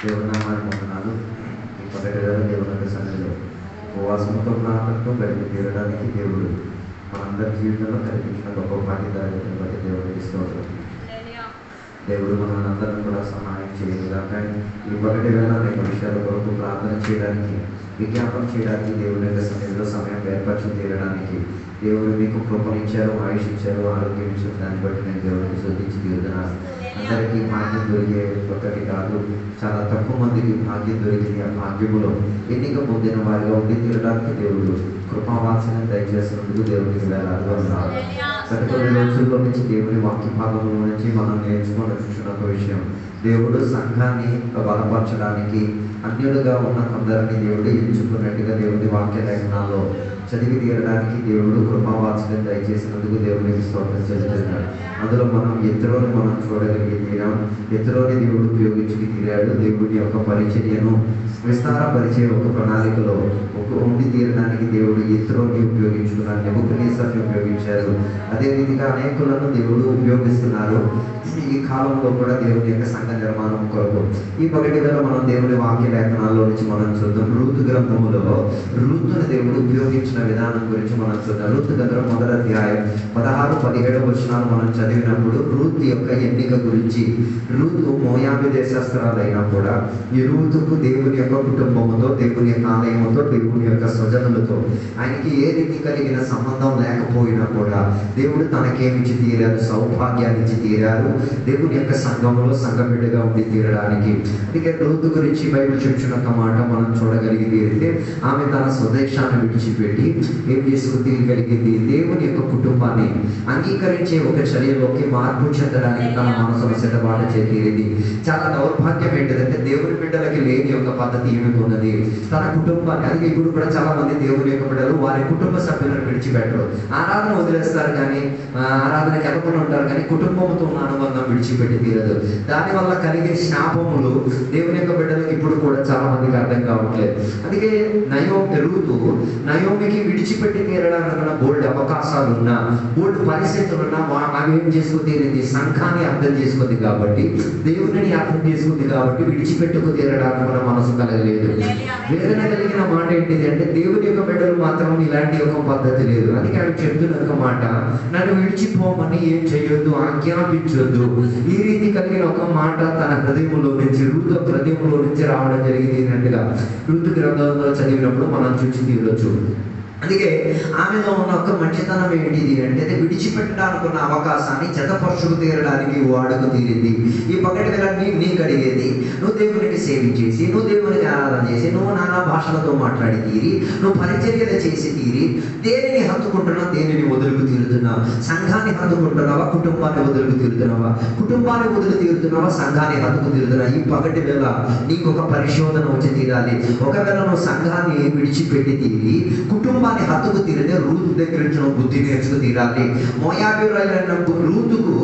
దేవుని నామానికి వందనాలు. ఈ మొదటి దేవుని యొక్క సన్నిధిలో ఉపవాసంతో ప్రార్థనతో గడిపి తీరడానికి దేవుడు మనందరి జీవితంలో కల్పించిన గొప్ప భాగ్యదారిని బట్టి దేవుడికి స్తోత్రం. దేవుడు మనందరం కూడా సహాయం చేయగాక. ఈ మొదటి వేళ అనేక విషయాల కొరకు ప్రార్థన చేయడానికి, విజ్ఞాపన చేయడానికి దేవుని యొక్క సన్నిధిలో సమయం ఏర్పరచు తీరడానికి దేవుడు మీకు కృపనిచ్చారు, ఆయుష్ ఇచ్చారు, ఆరోగ్యం ఇచ్చారు. దాన్ని బట్టి నేను దేవుడికి శోధించి తీరుతున్నాను. అందరికీ భాగ్యం దొరికే ఒకటి కాదు, చాలా తక్కువ మందికి భాగ్యం దొరికింది. ఆ భాగ్యములో ఎన్నిక పొందిన వారిగా ఉండి తీరడానికి దేవుడు కృపావాత్సల్యం దయచేసినందుకు దేవుడికి వేలాది వందనాలు. గత కొన్ని రోజుల్లో నుంచి దేవుని వాక్య భాగంలో నుంచి మనం నేర్చుకున్న ఒక విషయం, దేవుడు సంఘాన్ని బలపరచడానికి అన్యులుగా ఉన్న కొందరిని దేవుడు ఎంచుకున్నట్టుగా దేవుని వాక్య లేఖనాల్లో చదివి తీరడానికి దేవుడు కృపావాత్సల్యం దయచేసినందుకు దేవునికి స్తోత్రం చెల్లిస్తున్నాడు. అందులో మనం ఎత్తులోని మనం చూడగలిగి తీరాం. ఎత్తులోని దేవుడు ఉపయోగించుకు తీరాడు. దేవుడి యొక్క పరిచర్యను విస్తారపరిచే ఒక ప్రణాళికలో ఒక ఉండి తీరడానికి దేవుడు ఎత్తులోని ఉపయోగించుకున్నాడు, నెబుకద్నెజర్ని ఉపయోగించారు. అదేవిధంగా అనేకులను దేవుడు ఉపయోగిస్తున్నారు. ఈ కాలంలో కూడా దేవుని యొక్క సంఘ నిర్మాణం కొరకు ఈ పగటి వేళ మనం దేవుని వాక్య లేఖనాల్లో నుంచి మనం చూద్దాం. రూతు గ్రంథములో రూతుని దేవుడు ఉపయోగించిన విధానం గురించి మనం చూద్దాం. రూతు గ్రంథం 1వ అధ్యాయం 16-17 వచనాలు మనం చదివినప్పుడు రూతు యొక్క ఎన్నిక గురించి, రూతు మోయాబు దేశస్తురాలైనా కూడా ఈ రూతుకు దేవుని యొక్క కుటుంబముతో, దేవుని యొక్క ఆలయముతో, దేవుని యొక్క స్వజనులతో ఆయనకి ఏ రీతి కలిగిన సంబంధం లేకపోయినా కూడా దేవుడు తనకేమిచ్చి తీరారు, సౌభాగ్యాన్ని ఇచ్చి తీరారు. దేవుని యొక్క సంఘంలో సంఘ బిడ్డగా ఉండి తీరడానికి. అందుకే రూతు గురించి బైబిల్ చెప్తున్న ఒక మాట మనం చూడగలిగి తీరితే, ఆమె తన స్వదేశాన్ని విడిచిపెట్టి ఏం చేసుకోగలిగింది, దేవుని యొక్క కుటుంబాన్ని అంగీకరించే ఒక చర్యలోకి మార్పు చెందడానికి తన మనసును సిద్ధపాటు చేతీరింది. చాలా దౌర్భాగ్యం ఏంటిదంటే దేవుని బిడ్డలకి లేని ఒక పద్ధతి ఏమిటి ఉన్నది, తన కుటుంబాన్ని. అందుకే ఇప్పుడు కూడా చాలా మంది దేవుని యొక్క బిడ్డలు వారి కుటుంబ సభ్యులను విడిచిపెట్టరు. ఆరాధన వదిలేస్తారు కానీ, ఆరాధనకి వెళ్ళకుండా ఉంటారు కానీ కుటుంబంతో ఉన్న అనుబంధం విడిచిపెట్టి తీరదు. దానివల్ల కలిగే శాపములు దేవుని యొక్క బిడ్డలకు ఇప్పుడు కూడా చాలా మందికి అర్థం కావట్లేదు. అందుకే రూతు నయోమికి విడిచిపెట్టి తీరడానికి బోల్డ్ అవకాశాలు ఉన్నా, బోల్డ్ పరిస్థితులున్నా అవి ఏం చేసుకు తీరింది, సంఘాన్ని అర్థం చేసుకుంది కాబట్టి, దేవుని అర్థం చేసుకుంది కాబట్టి విడిచిపెట్టుకు తీరడానికి మన మనసు కలగలేదు. వేదన కలిగిన మాట ఏంటిది అంటే, దేవుని యొక్క బిడ్డలు మాత్రం ఇలాంటి ఒక పద్ధతి లేదు. అందుకే ఆమె చెప్తున్న ఒక మాట, నన్ను విడిచిపోమని ఏం చేయొద్దు, ఆజ్ఞాపించొద్దు. ఈ రీతి కలిగిన ఒక మాట తన హృదయంలో నుంచి, రూతు హృదయంలో నుంచి రావడం జరిగింది. రూతు గ్రంథంలో చదివినప్పుడు మనం చూసి తీరొచ్చు. అందుకే ఆమెలో ఉన్న ఒక మంచితనం ఏంటిది అంటే, విడిచిపెట్టడానికి ఉన్న అవకాశాన్ని జతపరుచుకు తీరడానికి వాడుకు తీరింది. ఈ పగటి వేళ నీకు అడిగేది, నువ్వు దేవునికి సేవించేసి, నువ్వు దేవునికి ఆరాధన చేసి, నువ్వు నానా భాషలతో మాట్లాడి తీరి, నువ్వు పరిచర్యలు చేసి తీరి, దేనిని హత్తుకుంటున్నావు, దేనిని వదులుకు తీరుతున్నావు? సంఘాన్ని హత్తుకుంటున్నావా, కుటుంబాన్ని వదులుకు తీరుతున్నావా? కుటుంబాన్ని వదులు తీరుతున్నావా, సంఘాన్ని హత్తుకు తీరుతున్నావా? ఈ పగటి వేళ నీకు ఒక పరిశోధన వచ్చి తీరాలి. ఒకవేళ నువ్వు సంఘాన్ని విడిచిపెట్టి తీరి కుటుంబాన్ని హత్తుకు తీరితే రూతు దగ్గర నుంచి బుద్ధి నేర్చుకు తీరాలి. మోయాబీయులైన రూతుకు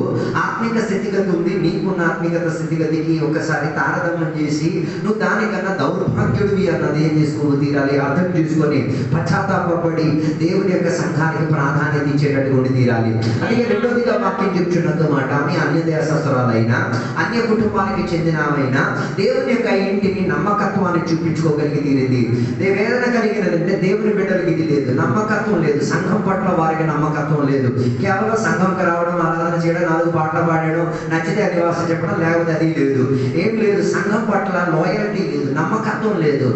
ఆత్మిక స్థితిగతి ఉంది, నీకున్న ఆత్మికత స్థితిగతికి ఒకసారి తారతమ్యం చేసి నువ్వు దానికన్నా దౌర్భాగ్యుడివి అన్నది ఏం చేసుకో తీరాలి, అర్థం చేసుకొని పశ్చాత్తాపడి దేవుని యొక్క సంఘానికి ప్రాధాన్యత ఇచ్చేటట్టు ఉండి తీరాలి. అలాగే రెండోదిగా వాక్యం చెప్తున్నట్టు మాట, ఆమె అన్య దేశస్తురాలైనా, అన్య కుటుంబానికి చెందినవైనా దేవుని యొక్క ఇంటిని నమ్మకత్వాన్ని చూపించుకోగలిగి తీరింది. వేదన కలిగినదంటే దేవుని బిడ్డలకి ఇది లేదు, నమ్మకత్వం లేదు. సంఘం పట్ల వారికి నమ్మకత్వం లేదు. కేవలం సంఘంకి రావడం, ఆరాధన చేయడం, 4 పాటలు పాడడం, నచ్చితే అధివాసం చెప్పడం, లేకపోతే అది లేదు, ఏం లేదు. సంఘం పట్ల లాయల్టీ లేదు, నమ్మకత్వం లేదు.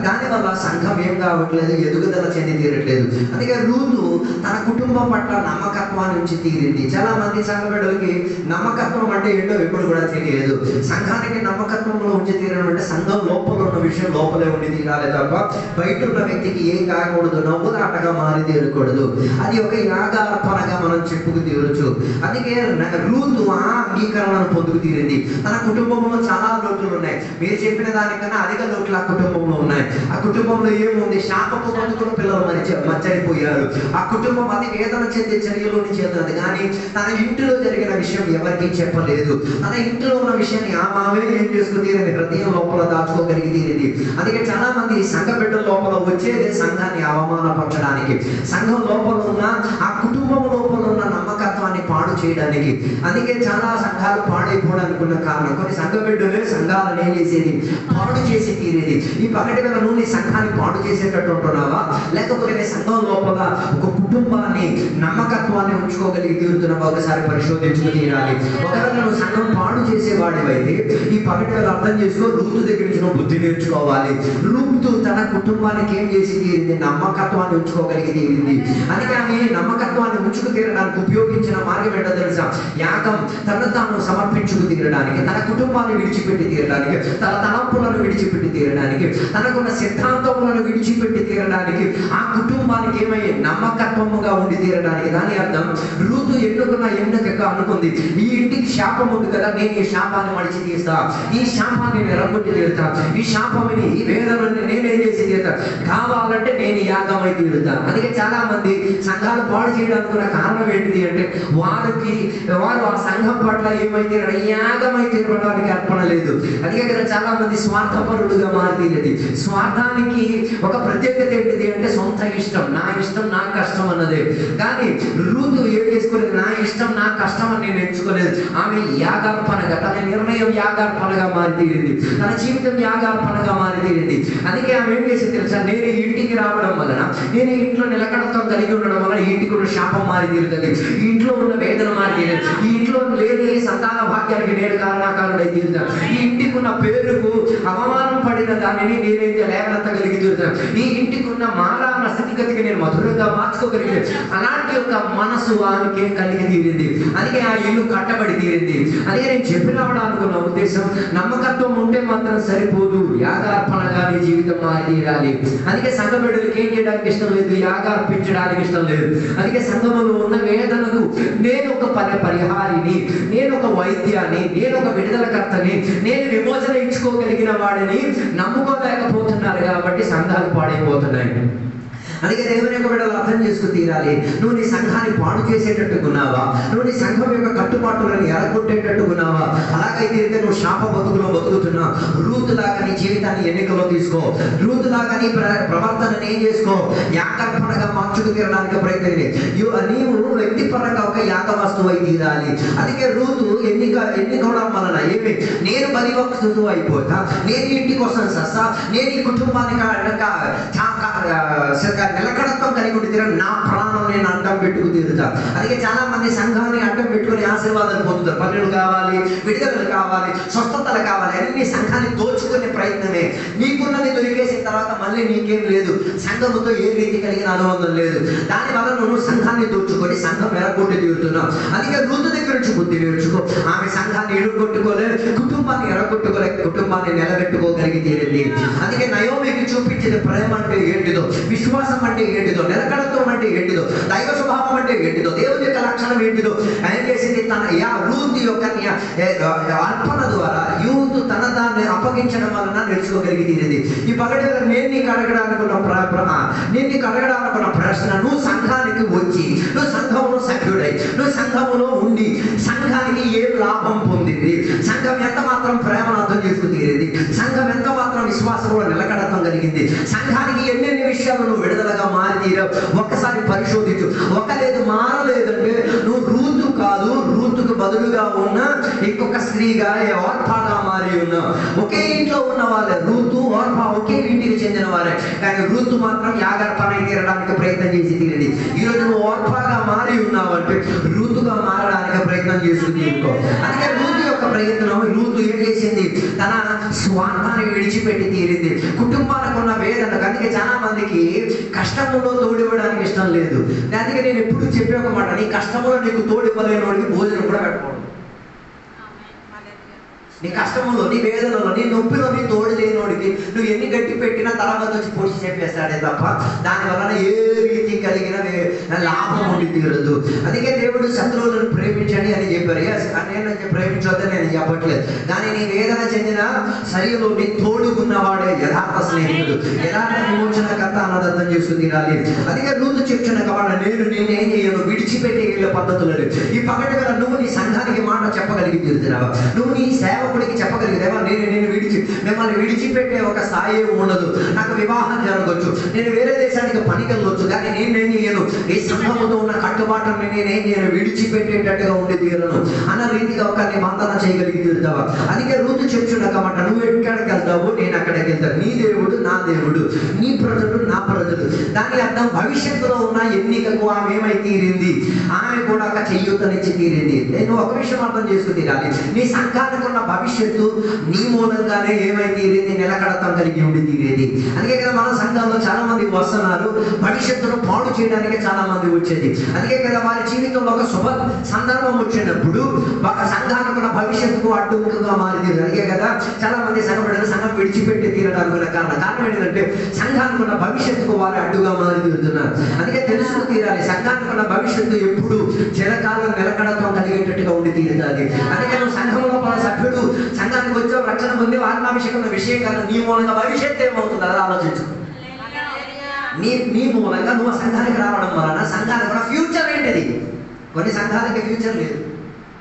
దానివల్ల సంఘం ఏం కావట్లేదు, ఎదుగుదల చెంది తీరట్లేదు. అందుకే రూతు తన కుటుంబం పట్ల నమ్మకత్వాన్ని ఉంచి తీరింది. చాలా మంది సంఘ బిడ్డలకి నమ్మకత్వం అంటే ఏంటో ఎప్పుడు కూడా తెలియదు. సంఘానికి నమ్మకత్వంలో ఉంచి తీరడం అంటే సంఘం లోపల ఉన్న విషయం లోపలే ఉండి తీరాలి తప్ప బయట ఉన్న వ్యక్తికి ఏం కాకూడదు, నవ్వులాటగా మారి తీరకూడదు. అది ఒక యాగార్పణగా మనం చెప్పుకు తీరొచ్చు. అందుకే రూతు ఆ అంగీకరణను పొందుకు తీరింది. తన కుటుంబంలో చాలా లోటులు ఉన్నాయి, మీరు చెప్పిన దానికన్నా అధిక లోట్లు ఆ కుటుంబంలో ఉన్నాయి. ఆ కుటుంబంలో ఏముంది, శాపపు బతుకులు పిల్లలు మచ్చడిపోయారు. ఆ కుటుంబం అది వేదన చెందే చర్యలోని చెందినది. కానీ తన ఇంటిలో జరిగిన విషయం ఎవరికి చెప్పలేదు. తన ఇంట్లో ఉన్న విషయాన్ని ఆమె ఏం చేసుకుని తీరని హృదయం లోపల దాచుకోగలిగి తీరింది. అందుకే చాలా మంది సంఘ బిడ్డల లోపల వచ్చేదే సంఘాన్ని అవమానపరచడానికి, సంఘం లోపల ఉన్న ఆ కుటుంబం లోపల ఉన్న నమ్మకత్వాన్ని పాడు చేయడానికి. అందుకే చాలా సంఘాలు పాడైపోవడానికి ఉన్న కారణం, కొన్ని సంఘ బిడ్డలే సంఘాలను ఏం చేసేది, పాడు చేసి తీరేది. ఈ పగటి వేళ నువ్వు నీ సంఘాన్ని పాడు చేసేటట్టు ఉంటున్నావా, లేకపోతే నీ సంఘం లోపల ఒక కుటుంబాన్ని నమ్మకత్వాన్ని ఉంచుకోగలిగి తీరుతున్నావా? ఒకసారి పరిశోధించుకు తీరాలి. ఒకవేళ నువ్వు సంఘం పాడు చేసేవాడివైతే ఈ పగటి వేళ అర్థం చేసుకో, రూతు దగ్గర నుంచి నువ్వు బుద్ధి నేర్చుకోవాలి. రూతు తన కుటుంబానికి ఏం చేసి తీరింది, నమ్మకత్వాన్ని ఉంచుకోగలిగి తీరింది. అందుకే ఆమె నమ్మకత్వాన్ని ఉంచుకు తీరడానికి ఉపయోగించిన మార్గం ఏంటో తెలుసా? యాగం. తనను తాను సమర్పించుకు తీరడానికి, తన కుటుంబాన్ని విడిచిపెట్టి తీరడానికి, తన తలంపులను విడిచిపెట్టి తీరడానికి, తనకున్న సిద్ధాంతములను విడిచిపెట్టి తీరడానికి, ఆ కుటుంబానికి ఏమై నమ్మకత్వముగా ఉండి తీరడానికి. దాని అర్థం రూతు ఎన్నుకున్న ఎన్నిక అనుకుంది, ఈ ఇంటికి శాపం ఉంది కదా, నేను ఈ శాపాన్ని మడిచి తీస్తా, ఈ శాపాన్ని నేను ఎరగొట్టి తీరుతా, ఈ శాపమిని ఈ వేదనని నేనేం చేసి తీరుతా, కావాలంటే నేను యాగమై తీరుతా. అందుకే చాలా మంది సంఘాలు పాడు చేయడానికి కారణం ఏంటిది అంటే వారు ఆ సంఘం పట్ల ఏమైతే యాగమై తీరడానికి అర్పణ లేదు. అందుకే కదా చాలా మంది స్వార్థపరుడుగా మారితీరేది. స్వార్థానికి ఒక ప్రత్యేకత ఏంటిది అంటే సొంత ఇష్టం, నా ఇష్టం నా కష్టం అన్నదే. కానీ రూతు ఏం చేసుకోలేదు, నా ఇష్టం నా కష్టం అని నేను ఎంచుకోలేదు. ఆమె యాగార్పణగా, తన నిర్ణయం యాగార్పణగా మారితీరింది, తన జీవితం యాగార్పణగా మారితీరింది. అందుకే ఆమె ఏం చేసింది తెలుసా? నేను ఈ ఇంటికి రావడం వలన, నేను ఈ ఇంట్లో నిలకడత్వం కలిగి ఉండడం వల్ల ఈ ఇంటికి ఉన్న శాపం మారి తీరుతుంది, ఈ ఇంట్లో ఉన్న వేదన మారి తీరుతుంది, ఈ ఇంట్లో లేని సంతాన భాగ్యానికి నేను కారణాకారుడై తీరుతాను, ఈ ఇంటికి ఉన్న పేరుకు అవమానం పడిన దానిని నేనైతే లేవనెత్తగలిగి తీరుతాను, ఈ ఇంటికి ఉన్న మారాన్న స్థితిగతికి నేను మధురంగా మార్చుకోగలిగాను. అలాంటి ఒక మనసు ఆమెకి కలిగి తీరింది. అందుకే ఆ ఇల్లు కట్టబడి తీరింది. అందుకే నేను చెప్పినవడానుకున్న ఉద్దేశం, నమ్మకత్వం ఉంటే మాత్రం సరిపోదు, యాగార్పణగా నీ జీవితం మారి తీరాలి. అందుకే సంఘ బిడ్డలకి ఏం చేయడానికి ఇష్టం లేదు, యాగార్పించడానికి ఇష్టం లేదు. అందుకే సంఘములో ఉన్న వేదనకు నేను ఒక పరిహారిని, నేను ఒక వైద్యాన్ని, నేను ఒక విడుదలకర్తని, నేను విమోచన ఇచ్చుకోగలిగిన వాడిని నమ్ముకోలేకపోతున్నారు కాబట్టి సంఘాలు పాడైపోతున్నాయి. అందుకే దేవుని యొక్క బిడ్డలు అర్థం చేసుకుని తీరాలి. నువ్వు నీ సంఘాన్ని పాడు చేసేటట్టుకున్నావా, నువ్వు నీ సంఘం యొక్క కట్టుబాటులను ఎరగొట్టేటట్టుకున్నావా? అలాగైతే నువ్వు శాప బతుకులో బతుకుతున్నావు. రూతులాగా నీ జీవితాన్ని ఎన్నికలో తీసుకో, రూతులాగా నీ ప్రవర్తనని ఏం చేసుకో, యాగర్పణగా మార్చుకు తీరడానికి ప్రయత్నం. నీవు వ్యక్తిపరంగా ఒక యాగ వస్తువు అయి తీరాలి. అందుకే రూతు ఎన్నికోవడం వలన ఏమి, నేను బలి వస్తువు అయిపోతా, నేను ఇంటికి వస్తాను సస్తా, నేను ఈ కుటుంబానికి నిలకడత్వం కలిగి ఉండి తీరా, నా ప్రాణం నేను అడ్డం పెట్టుకు తీరుతా. అందుకే చాలా మంది సంఘాన్ని అడ్డం పెట్టుకుని ఆశీర్వాదాలు పొందుతారు. పనులు కావాలి, విడుదలలు కావాలి, స్వస్థతలు కావాలి, అన్ని సంఘాన్ని దోచుకునే ప్రయత్నమే. నీకున్నది దొరికేసిన తర్వాత మళ్ళీ నీకేం లేదు, సంఘముతో ఏ రీతి కలిగిన అనుబంధం లేదు. దానివల్ల నువ్వు సంఘాన్ని దోచుకొని సంఘం ఎరగొట్టి తీరుతున్నావు. అందుకే రూతు దగ్గర నుంచి బుద్ధి నేర్చుకో. ఆమె సంఘాన్ని ఎరగొట్టుకోలే, కుటుంబాన్ని ఎరగొట్టుకోలే, కుటుంబాన్ని నిలబెట్టుకోగలిగి తీరింది. అందుకే నయోమికి చూపించేది ప్రేమ అంటే ఏంటిదో, విశ్వాసం అంటే ఏంటిదో, నిలకడత్వం అంటే ఏంటిదో, దైవ స్వభావం అంటే ఏంటిదో, దేవుని యొక్క లక్షణం ఏంటిదో ఆయన చేసింది. తన రూతు యొక్క అర్పణ ద్వారా యూతు తన దాన్ని అప్పగించడం వలన నేర్చుకోగలిగి తీరింది. ఈ పగటి నేను నీకు అడగడానుకున్న ప్రశ్న, నువ్వు సంఘానికి వచ్చి, నువ్వు సంఘములో సభ్యుడై, నువ్వు సంఘములో ఉండి సంఘానికి ఏం లాభం పొందింది, సంఘం ఎంత మాత్రం ప్రేమను అర్థం చేసుకుని తీరేది, సంఘం ఎంత మాత్రం విశ్వాసంలో నిలకడత్వం కలిగింది, సంఘానికి ఎన్నెన్ని విషయాలు నువ్వు విడుదలగా మారి తీరావు ఒక్కసారి పరిశోధించు. లేదు మారలేదంటే నువ్వు రూతు కాదు, రూతుకు బదులుగా ఉన్న ఇంకొక స్త్రీగా ఓర్పాగా మారి ఉన్నావు. ఒకే ఇంట్లో ఉన్న వాళ్ళే రూతు ఓర్పా, ఒకే ఇంటికి చెందిన వారే. కానీ రూతు మాత్రం యాగర్పణ తీరడానికి ప్రయత్నం చేసి తీరింది. ఈరోజు నువ్వు ఓర్పాగా మారి ఉన్నావు అంటే రూతుగా మారడానికి ప్రయత్నం చేసుకుని తీరుకో. అందుకే రూతు యొక్క ప్రయత్నం, రూతు ఏం చేసింది, తన స్వార్థాన్ని విడిచిపెట్టి తీరింది, కుటుంబానికి ఉన్న వేదనకు. అందుకే చాలా మందికి కష్టములో తోడివ్వడానికి ఇష్టం లేదు. అందుకే నేను ఎప్పుడు చెప్పే ఒక మాట, నీ కష్టంలో నీకు తోడివ్వలేని వాడికి భోజనం కూడా పెట్టుకోండి. నీ కష్టములో, నీ వేదనలో, నీ నొప్పిలో నీ తోడు లేనోడికి నువ్వు ఎన్ని గట్టి పెట్టినా తర్వాత వచ్చి పొడిచి చెప్పేస్తాడే తప్ప దానివల్ల ఏ రీతి కలిగిన లాభం ఉండి తీరదు. అందుకే దేవుడు శత్రువులను ప్రేమించండి అని చెప్పారు. నేను ప్రేమించొద్దని నేను చెప్పట్లేదు, కానీ నీ వేదన చెందిన శరీరంలో నీ తోడుకున్నవాడే యథార్థ స్నేహితుడు, యథార్థ విమోచనకర్త అన్నది అర్థం చేసుకుని తీరాలి. అందుకే రూతు చెప్తున్న కాబట్టి నేను నేనేం చేయను, విడిచిపెట్టే పద్ధతులు. ఈ పగటి వేళ నువ్వు నీ సంఘానికి మాట చెప్పగలిగి తీరుతున్నావా? నువ్వు నీ సేవకుడికి చెప్పగలిగితేవా నేను మిమ్మల్ని విడిచిపెట్టే ఒక స్థాయి ఉండదు. నాకు వివాహం జరగవచ్చు, నేను వేరే దేశానికి పనికి వెళ్ళవచ్చు, కానీ నేనేం చేయను, ఈ సంఘముతో ఉన్న కట్టుబాటుని నేనేం చేయను, విడిచిపెట్టేటట్టుగా ఉండి తీరను అన్న రీతిగా ఒక నిబంధన చేయగలిగి తీరుతావా? అందుకే రూతు చెప్తున్నా కాబట్టి నువ్వు ఎక్కడికి వెళ్తావు, నేను అక్కడికి వెళ్తాను. నీ దేవుడు నా దేవుడు, నీ ప్రజలు నా ప్రజలు. దాని అర్థం భవిష్యత్తులో ఉన్న ఎన్నికకు ఆమె ఏమై తీరింది, ఆమె కూడా ఒక చెయ్యూతనిచ్చి తీరింది. నేను ఒక విషయం అర్థం చేసుకుని తీరాలి, నీ సంఘానికి ఉన్న భవిష్యత్తు నీ మూలంగానే ఏమై తీరింది, నిలకడతం కలిగి ఉండి తీరేది. అందుకే కదా మన సంఘంలో చాలా మంది వస్తున్నారు, భవిష్యత్తును పాడు చేయడానికి చాలా మంది వచ్చేది. అందుకే కదా వారి జీవితంలో ఒక శుభ సందర్భం వచ్చినప్పుడు ఒక సంఘానికి ఉన్న భవిష్యత్తుకు అడ్డుగా మారింది. అందుకే కదా చాలా మంది సంఘం విడిచిపెట్టి తీరడానికి కారణం ఏంటంటే సంఘానికి ఉన్న భవిష్యత్తుకు వారు అడ్డుగా మారి తీరుతున్నారు. అందుకే తెలుసుకు తీరాలి, సంఘానికి ఉన్న భవిష్యత్తు ఎప్పుడు చిరకాలం నిలకడత్వం కలిగేటట్టుగా ఉండి తీరుతుంది. అందుకే నువ్వు సంఘంలో మన సభ్యుడు సంఘానికి వచ్చే రక్షణ పొంది ఆత్మాభిషేకం విషయం కాదు, నీ మూలంగా భవిష్యత్తు ఏమవుతుంది అది ఆలోచించు. నీ మూలంగా నువ్వు సంఘానికి రావడం వలన సంఘానికి కూడా ఫ్యూచర్ ఏంటిది? కొన్ని సంఘాలకి ఫ్యూచర్ లేదు,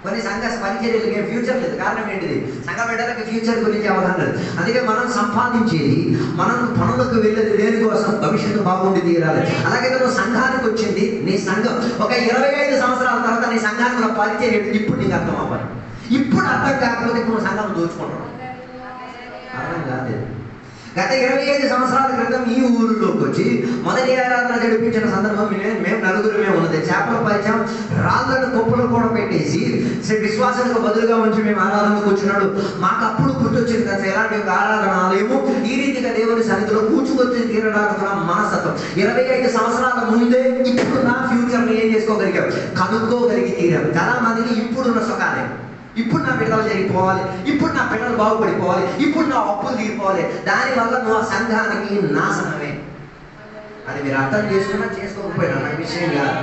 కొన్ని సంఘ పరిచర్యలకి ఫ్యూచర్ లేదు. కారణం ఏంటిది? సంఘ బిడ్డలకి ఫ్యూచర్ గురించి అవగాహన లేదు. అందుకే మనం సంపాదించేది, మనం పనులకు వెళ్ళేది దేనికోసం? భవిష్యత్తు బాగుండి తీరాలి. అలాగే నువ్వు సంఘానికి వచ్చింది, నీ సంఘం ఒక 25 సంవత్సరాల తర్వాత నీ సంఘానికి పరిచయం ఏంటి ఇప్పుడు నీకు అర్థం అవ్వాలి. ఇప్పుడు అర్థం కాకపోతే ఇప్పుడు సంఘం దోచుకుంటాం, అర్థం కాలేదు. గత 25 సంవత్సరాల క్రితం ఈ ఊరిలోకి వచ్చి మొదటి ఆరాధన జరిపించిన సందర్భం మేము నలుగురమే ఉన్నది. చేపల పరిచయం రాళ్ళను కుప్పలు కూడా పెట్టేసి విశ్వాసానికి బదులుగా ఉంచి మేము ఆరాధనకు వచ్చినాడు. మాకు అప్పుడు గుర్తొచ్చింది కదా ఎలాంటి ఒక ఆరాధన ఆలయము ఈ రీతిగా దేవుని సన్నిధిలో కూర్చుకొచ్చి తీరడానికి మనస్తత్వం. 25 సంవత్సరాల ముందే ఇప్పుడు నా ఫ్యూచర్ని ఏం చేసుకోగలిగాం, కనుక్కోగలిగి తీరాం. చాలా మందికి ఇప్పుడున్న సుఖాలే, ఇప్పుడు నా పిల్లలు జరిగిపోవాలి, ఇప్పుడు నా పిల్లలు బాగుపడిపోవాలి, ఇప్పుడు నా అప్పులు తీరిపోవాలి. దానివల్ల నువ్వు ఆ సంఘానికి నాశనమే. అది మీరు అర్థం చేసుకున్నా చేసుకోకపోయినా నా విషయం కాదు.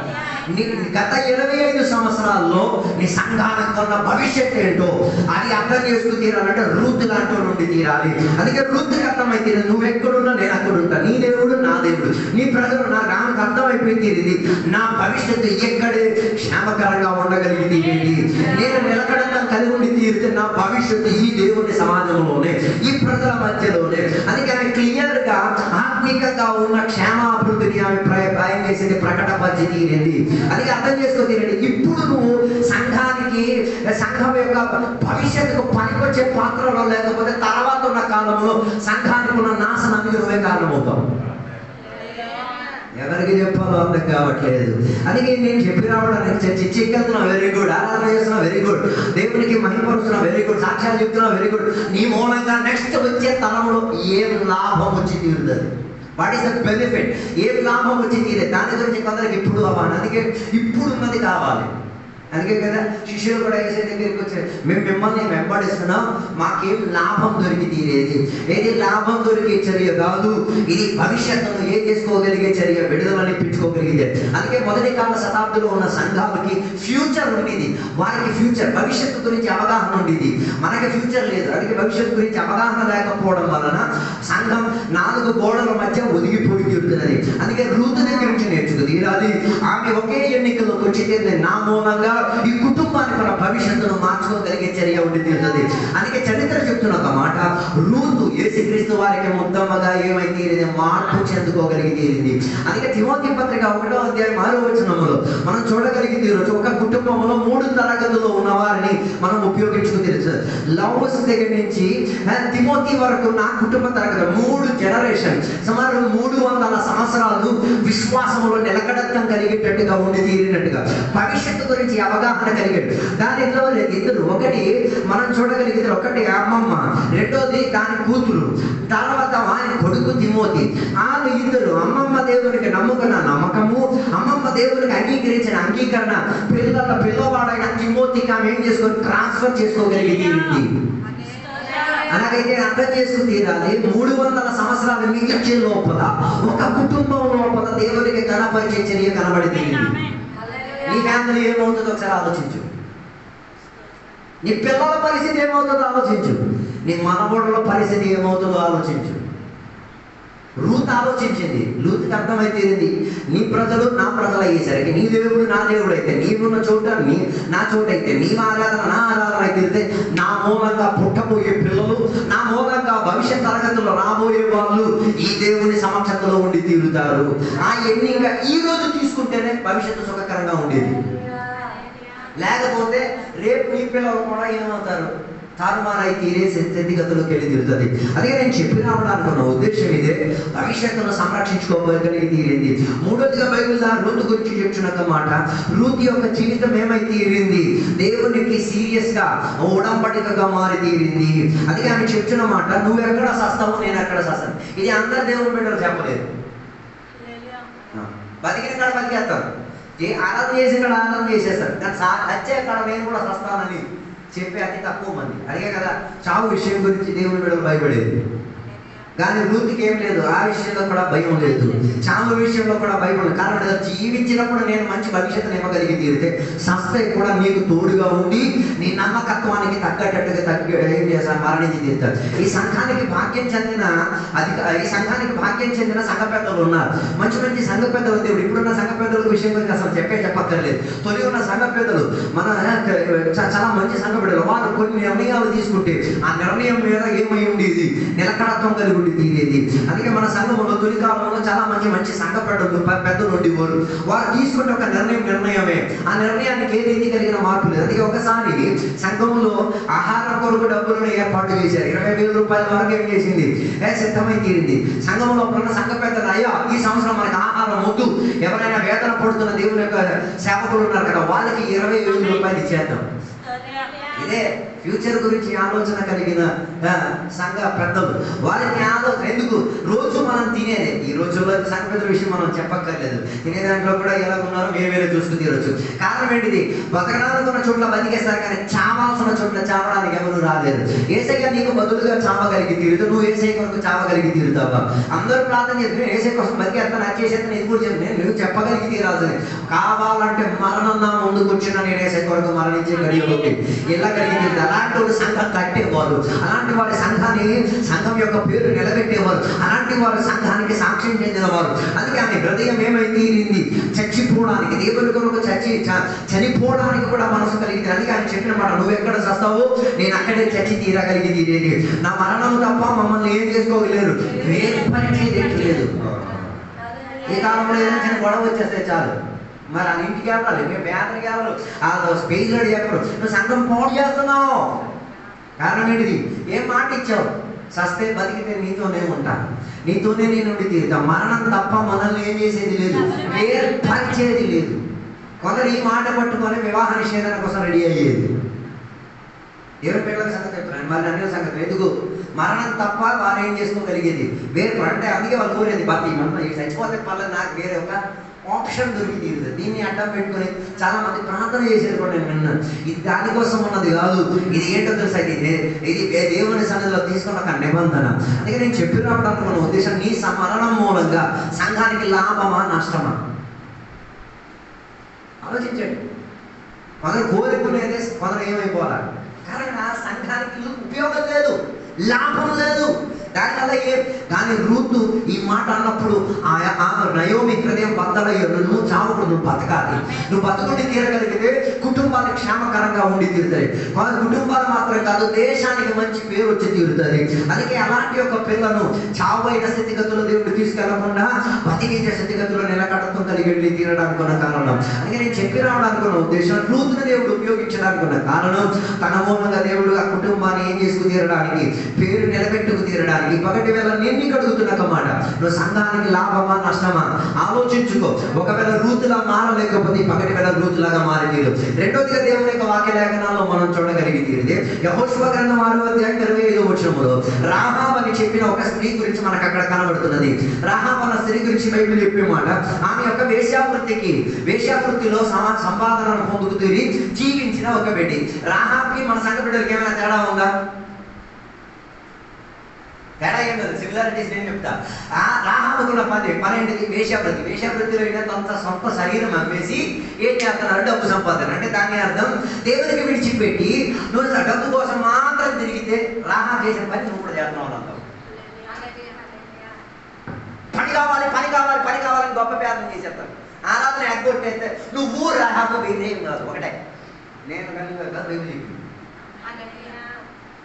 గత 25 సంవత్సరాల్లో నీ సంఘానికి ఉన్న భవిష్యత్తు ఏంటో అది అర్థం చేసుకుని తీరాలంటే రూతు లాంటి నుండి తీరాలి. అందుకే రూతుకి అర్థమైతే నువ్వు ఎక్కడున్నా నేను అక్కడ ఉంటా, నీ దేవుడు నా దేవుడు, నీ ప్రజలు నా రానికి అర్థమైపోయి తీరింది. నా భవిష్యత్తు ఎక్కడే క్షేమకరంగా ఉండగలిగి తీరింది, నేను నిలకడగా కలిగి ఉండి తీరితే నా భవిష్యత్తు ఈ దేవుని సమాజంలోనే, ఈ ప్రజల మధ్యలోనే. అందుకే ఆమె క్లియర్ గా ఆత్మికంగా ఉన్న క్షేమాభివృద్ధిని ఆమె ప్రయాణం చేసింది, ప్రకటపరిచి తీరింది. అది అర్థం చేసుకోతీరండి. ఇప్పుడు నువ్వు సంఘానికి, సంఘం యొక్క భవిష్యత్తుకు పనికొచ్చే పాత్రలో లేకపోతే తర్వాత ఉన్న కాలంలో సంఘానికి ఉన్న నాశనానికి నువ్వే కారణమవుతావు. ఎవరికి చెప్పాలో అర్థం కావట్లేదు. అందుకే నేను చెప్పి రావడానికి చర్చికి వెళ్తున్నా, వెరీ గుడ్. ఆరాధన చేస్తున్నా, వెరీ గుడ్. దేవునికి మహిమపరుస్తున్నా, వెరీ గుడ్. సాక్ష్యాలు చెప్తున్నా, వెరీ గుడ్. నీ మూలంగా నెక్స్ట్ వచ్చే తరంలో ఏం లాభం వచ్చి తీరుతుంది? What is the benefit? ఏం లాభం వచ్చి తీరే దాని గురించి కొందరికి ఇప్పుడు అవ్వాలి. అందుకే ఇప్పుడు ఉన్నది కావాలి. అందుకే కదా శిష్యులు కూడా వేసే దగ్గరికి వచ్చారు, మేము మిమ్మల్ని వెంబడిస్తున్నాం, మాకేం లాభం దొరికి తీరేది? ఏది లాభం దొరికే చర్య కాదు, ఇది భవిష్యత్తును ఏం చేసుకోగలిగే చర్య, విడుదలని పెంచుకోగలిగే. అందుకే మొదటి కాల శతాబ్దిలో ఉన్న సంఘాలకి ఫ్యూచర్ ఉండేది, వారికి ఫ్యూచర్ భవిష్యత్తు గురించి అవగాహన ఉండేది. మనకి ఫ్యూచర్ లేదు. అందుకే భవిష్యత్తు గురించి అవగాహన లేకపోవడం వలన సంఘం 4 గోడల మధ్య ఒదిగిపోయి తీరుతున్నది. అందుకే రూతు దగ్గర నుంచి నేర్చుకుంది తీరాలి. ఆమె ఒకే ఎన్నికల్లోకి వచ్చి నా మూలంగా ఈ కుటుంబానికి మన భవిష్యత్తును మార్చుకోగలిగే చర్య ఉండి తీరుతుంది. అందుకే చరిత్ర చెప్తున్న ఒక మాట, రూతు యేసుక్రీస్తు వారికి ఉత్తమగా ఏమైతే మార్పు చెందుకోగలిగి తీరింది. అందుకే తిమోతి పత్రిక 1వ అధ్యాయం 6వ వచనంలో మనం చూడగలిగి తీరొచ్చు. ఒక కుటుంబంలో 3 తరగతుల్లో ఉన్న వారిని మనం ఉపయోగించుకు తీరచ్చు. లవ్స్ దగ్గర నుంచి తిమోతి వరకు నా కుటుంబ తరగతి 3 జనరేషన్, సుమారు 300 సంవత్సరాలు విశ్వాసంలో నిలకడత్వం కలిగేటట్టుగా ఉండి తీరినట్టుగా భవిష్యత్తు గురించి అవగాహన కలిగాడు. దానిలో ఇద్దరు, ఒకటి మనం చూడగలిగితే ఒకటి అమ్మమ్మ, రెండోది దాని కూతురు, తర్వాత ఆయన కొడుకు తిమోతి. వాళ్ళు ఇద్దరు అమ్మమ్మ దేవునికి నమ్ముకున్న నమ్మకము, అమ్మమ్మ దేవునికి అంగీకరించిన అంగీకరణ పిల్లవాడైన తిమోతికి ఆమె ఏం చేసుకొని ట్రాన్స్ఫర్ చేసుకోగలిగింది. అలాగైతే అర్థం చేసుకుని తీరాలి. 300 సంవత్సరాలు మిగిల్చే లోపల ఒక కుటుంబం లోపల దేవునికి కనపరిచే చర్య కనబడింది. నీ ఫ్యామిలీ ఏమవుతుందో ఒకసారి ఆలోచించు. నీ పిల్లల పరిస్థితి ఏమవుతుందో ఆలోచించు. నీ మనవడుల పరిస్థితి ఏమవుతుందో ఆలోచించు. రూత్ ఆలోచించింది. రూత్కి అర్థమైతేంది, నీ ప్రజలు నా ప్రజలు అయ్యేసరికి నీ దేవుడు నా దేవుడు అయితే, నీవున్న చోట నా చోట అయితే, నీ ఆరాధన నా ఆరాధన అయితే, నా మూలంగా పుట్టబోయే పిల్లలు, నా మూలంగా భవిష్యత్ తరగతుల్లో రాబోయే వాళ్ళు ఈ దేవుని సమక్షంలో ఉండి తీరుతారు. ఆ ఎన్నిక ఈ రోజు తీసుకుంటేనే భవిష్యత్తు సుఖకరంగా ఉండేది. లేకపోతే రేపు నీ పిల్లలు కూడా ఏమవుతారు, తారుమారై తీరే స్థితిగతులకు వెళ్ళి తీరుతుంది. అదే నేను చెప్పినామనుకున్న ఉద్దేశం ఇదే, భవిష్యత్తును సంరక్షించుకోగలిగి తీరింది. మూడోదిగా బైబిల్ రూతు గురించి చెప్తున్న మాట, రూతు యొక్క జీవితం ఏమై తీరింది, దేవునికి సీరియస్ గా ఉడంబడికగా మారి తీరింది. అది ఆమె చెప్తున్న మాట, నువ్వు ఎక్కడ సస్తావు నేను ఎక్కడ సస్తాను. ఇది అందరు దేవుని బిడ్డలు చెప్పలేదు. బతికిన కాడ బతికేస్తారు, ఆరాధన చేసిన కాడ ఆరాధన చేసేస్తారు, కానీ హత్య కాడ నేను కూడా సస్తానని చెప్పే అతి తక్కువ మంది. అడిగే కదా చావు విషయం గురించి దేవుని బిడ్డలు భయపడేది. కానీ రూతుకి ఏం లేదు, ఆ విషయంలో కూడా భయం లేదు, చావు విషయంలో కూడా భయం లేదు. కారణం జీవించినప్పుడు నేను మంచి భవిష్యత్తును ఇవ్వగలిగి తీరితే సస్తే కూడా నీకు తోడుగా ఉండి నీ నమ్మకత్వానికి తగ్గట్టుగా ఏం చేస్తాను, మరణించి తీరుతాడు. ఈ సంఘానికి భాగ్యం చెందిన సంఘ పెద్దలు ఉన్నారు. మంచి మంచి సంఘ పెద్దలు దేవుడు. ఇప్పుడున్న సంఘ పెద్దల విషయం గురించి అసలు చెప్పక్కర్లేదు. తొలి ఉన్న సంఘ పెద్దలు మన చాలా మంచి సంఘ పెద్దలు. వారు కొన్ని నిర్ణయాలు తీసుకుంటే ఆ నిర్ణయం మీద ఏమై ఉండేది, నిలకడత్వం కలిగి తీరేది. అందుకే మన సంఘంలో తొలి కాలంలో చాలా మంచి సంఘ పెద్దలు ఉండేవారు. వారు తీసుకుంటే ఒక నిర్ణయమే. ఆ నిర్ణయానికి ఏ రీతి కలిగిన మార్పు లేదు. అందుకే ఒకసారి సంఘంలో ఆహారం కొరకు డబ్బులను ఏర్పాటు చేశారు. 20,000 రూపాయల వరకు ఏం చేసింది, సిద్ధమై తీరింది. సంఘంలో ఉన్న సంఘ పెద్దలు, అయ్యా ఈ సంవత్సరం మనకి ఆహారం వద్దు, ఎవరైనా వేతన పడుతున్న దేవుని యొక్క సేవకులు ఉన్నారు కదా, వాళ్ళకి 20,000 రూపాయలు ఇచ్చేద్దాం. ఇదే ఫ్యూచర్ గురించి ఆలోచన కలిగిన సంఘ పెద్దలు. వారికి ఆలోచన ఎందుకు, రోజు మనం తినేదే. ఈ రోజుల్లో సంఘ పెద్దల విషయం మనం చెప్పక్కర్లేదు. తినే దాంట్లో కూడా ఎలా ఉన్నారో వేరే చూసుకుని తీరొచ్చు. కారణం ఏంటిది, బతకడాలనుకున్న చోట్ల బతికేస్తారు, కానీ చావాల్సిన చోట్ల చావడానికి ఎవరు రాలేరు. ఏసయ్య నీకు బదులుగా చావగలిగి తీరుతావు, నువ్వు ఏసయ్య కొరకు చావగలిగి తీరుతావా? అందరూ ప్రార్థన చేస్తే నేను ఏసయ్య కోసం బతికేస్తాను, నచ్చేసేస్తాను, ఇది కూడా చెప్తే నువ్వు చెప్పగలిగి తీరాల్సింది. కావాలంటే మరణం నా ముందుకు వచ్చిన నేను ఏసయ్య కొరకు మరణించే గడియలోకి ఇలా కలిగి తీరుతా. అలాంటి వారు సంఘం కట్టేవారు, అలాంటి వారి సంఘం యొక్క పేరు నిలబెట్టేవారు, అలాంటి వారి సంఘానికి సాక్ష్యం చెందినవారు. అందుకే ఆమె హృదయం ఏమై తీరింది, చచ్చిపోవడానికి, దేవుని కొరకు చనిపోవడానికి కూడా మనసు కలిగింది. అందుకే ఆయన చెప్పిన మాట, నువ్వు ఎక్కడ చస్తావో నేను అక్కడే చచ్చి తీరగలిగి తీరేది. నా మరణం తప్ప మమ్మల్ని ఏం చేసుకోగలేరు, వేరే పని లేదు. ఈ కాలంలో ఏదైనా గొడవ వచ్చేస్తే చాలు, మరి ఆ ఇంటికి వెళ్ళాలి, మేము వేతనకి వెళ్ళాలి, ఆ స్పేస్లో చెప్పరు, నువ్వు సంఘం పోటు చేస్తున్నావు. కారణం ఏంటిది, ఏం మాట ఇచ్చావు, సస్తే బతికితే నీతోనే ఉంటా, నీతోనే నేను ఉండి తీరుతా. మరణం తప్ప మనల్ని ఏం చేసేది లేదు, వేర్పరిచేది లేదు. కొందరు ఈ మాట పట్టుకొని వివాహ నిషేధన కోసం రెడీ అయ్యేది. దేవుని పిల్లల సంగతి చెప్తున్నాను, మరి అన్ని సంగతి ఎందుకు, మరణం తప్ప వారు ఏం చేసుకోగలిగేది వేరు. అంటే అందుకే వాళ్ళు కోరేది, భర్తీ మనం చచ్చిపోతే పర్లేదు, నాకు వేరే ఒక ఆప్షన్ దొరికి తీరుతుంది. దీన్ని అడ్డం పెట్టుకొని చాలా మంది ప్రార్థన చేసేది కూడా నేను విన్నాను. ఇది దానికోసం ఉన్నది కాదు, ఇది ఏంటో తెలుసా, ఇది దేవుని సన్నిధిలో తీసుకున్న ఒక నిబంధన. అందుకే నేను చెప్పినప్పుడు అనుకున్న ఉద్దేశం, నీ మరణం మూలంగా సంఘానికి లాభమా నష్టమా ఆలోచించండి. కొందరు కోరుకునేదే, కొందరు ఏమైపోవాలి. కారణం ఆ సంఘానికి ఉపయోగం లేదు, లాభం లేదు. దానివల్ల కానీ రూతు ఈ మాట అన్నప్పుడు ఆ నయోమి హృదయం బద్దలయ్యో, నువ్వు చావకూడదు, నువ్వు బతకాలి, నువ్వు బతుకుండి తీరగలిగితే కుటుంబానికి క్షేమకరంగా ఉండి తీరుతాయి. కుటుంబాలు మాత్రం కాదు, దేశానికి మంచి పేరు వచ్చి తీరుతుంది. అందుకే అలాంటి ఒక పిల్లను చావైన స్థితిగతులు దేవుడు తీసుకెళ్లకుండా బతికించే స్థితిగతులు నిలకడతో కలిగి వెళ్ళి తీరడానికి ఉన్న కారణం. అందుకే నేను చెప్పి రావడానికి ఉన్న ఉద్దేశం, రూతుని దేవుడు ఉపయోగించడానికి ఉన్న కారణం, తన మూలంగా దేవుడు ఆ కుటుంబాన్ని ఏం చేసుకు తీరడానికి, పేరు నిలబెట్టుకు తీరడానికి. ఒకటి వేళ నేను నీకు అడుగుతున్న మాట, నువ్వు సంఘానికి లాభమా నష్టమా ఆలోచించుకో. ఒకవేళ రూతులా మారలేకపోతే పగటి వేళ రూతులాగా మారి తీరు. రెండోదిగా దేవుని యొక్క వాక్య లేఖనాల్లో మనం చూడగలిగి తీరితే, యెహోషువ గ్రంథం 6:25 రాహాబ్ అని చెప్పిన ఒక స్త్రీ గురించి మనకు అక్కడ కనబడుతున్నది. రాహాబ్ అన్న స్త్రీ గురించి బైబిల్ చెప్పే మాట, ఆమె యొక్క వేశ్యావృత్తిలో సంపాదనను పొందుకు తీరి జీవించిన ఒక బిడ్డ. రాహాబ్కి మన సంఘ బిడ్డలకి ఏమైనా తేడా ఉందా? తేడా ఏం లేదు, సిమిలారిటీస్ నేను చెప్తా. రాహాబుకున్న పని ఏంటిది? వేశ్యావృత్తి. వేశ్యావృత్తిలో అయినంత సొంత శరీరం అమ్మేసి ఏం చేస్తున్నారు? డబ్బు సంపాదన. అంటే దాని అర్థం దేవునికి విడిచిపెట్టి నువ్వు డబ్బు కోసం మాత్రం తిరిగితే రాహాబు చేసిన పని నువ్వు కూడా చేస్తున్నావు అంటావు. పని కావాలి పని కావాలి పని కావాలని గొప్ప ప్రార్థన చేసేస్తాను. ఆరాధన ఎగ్గొట్టేస్తే నువ్వు రాహాబు వేరేం కాదు, ఒకటే. నేను బైబిల్ చెప్పింది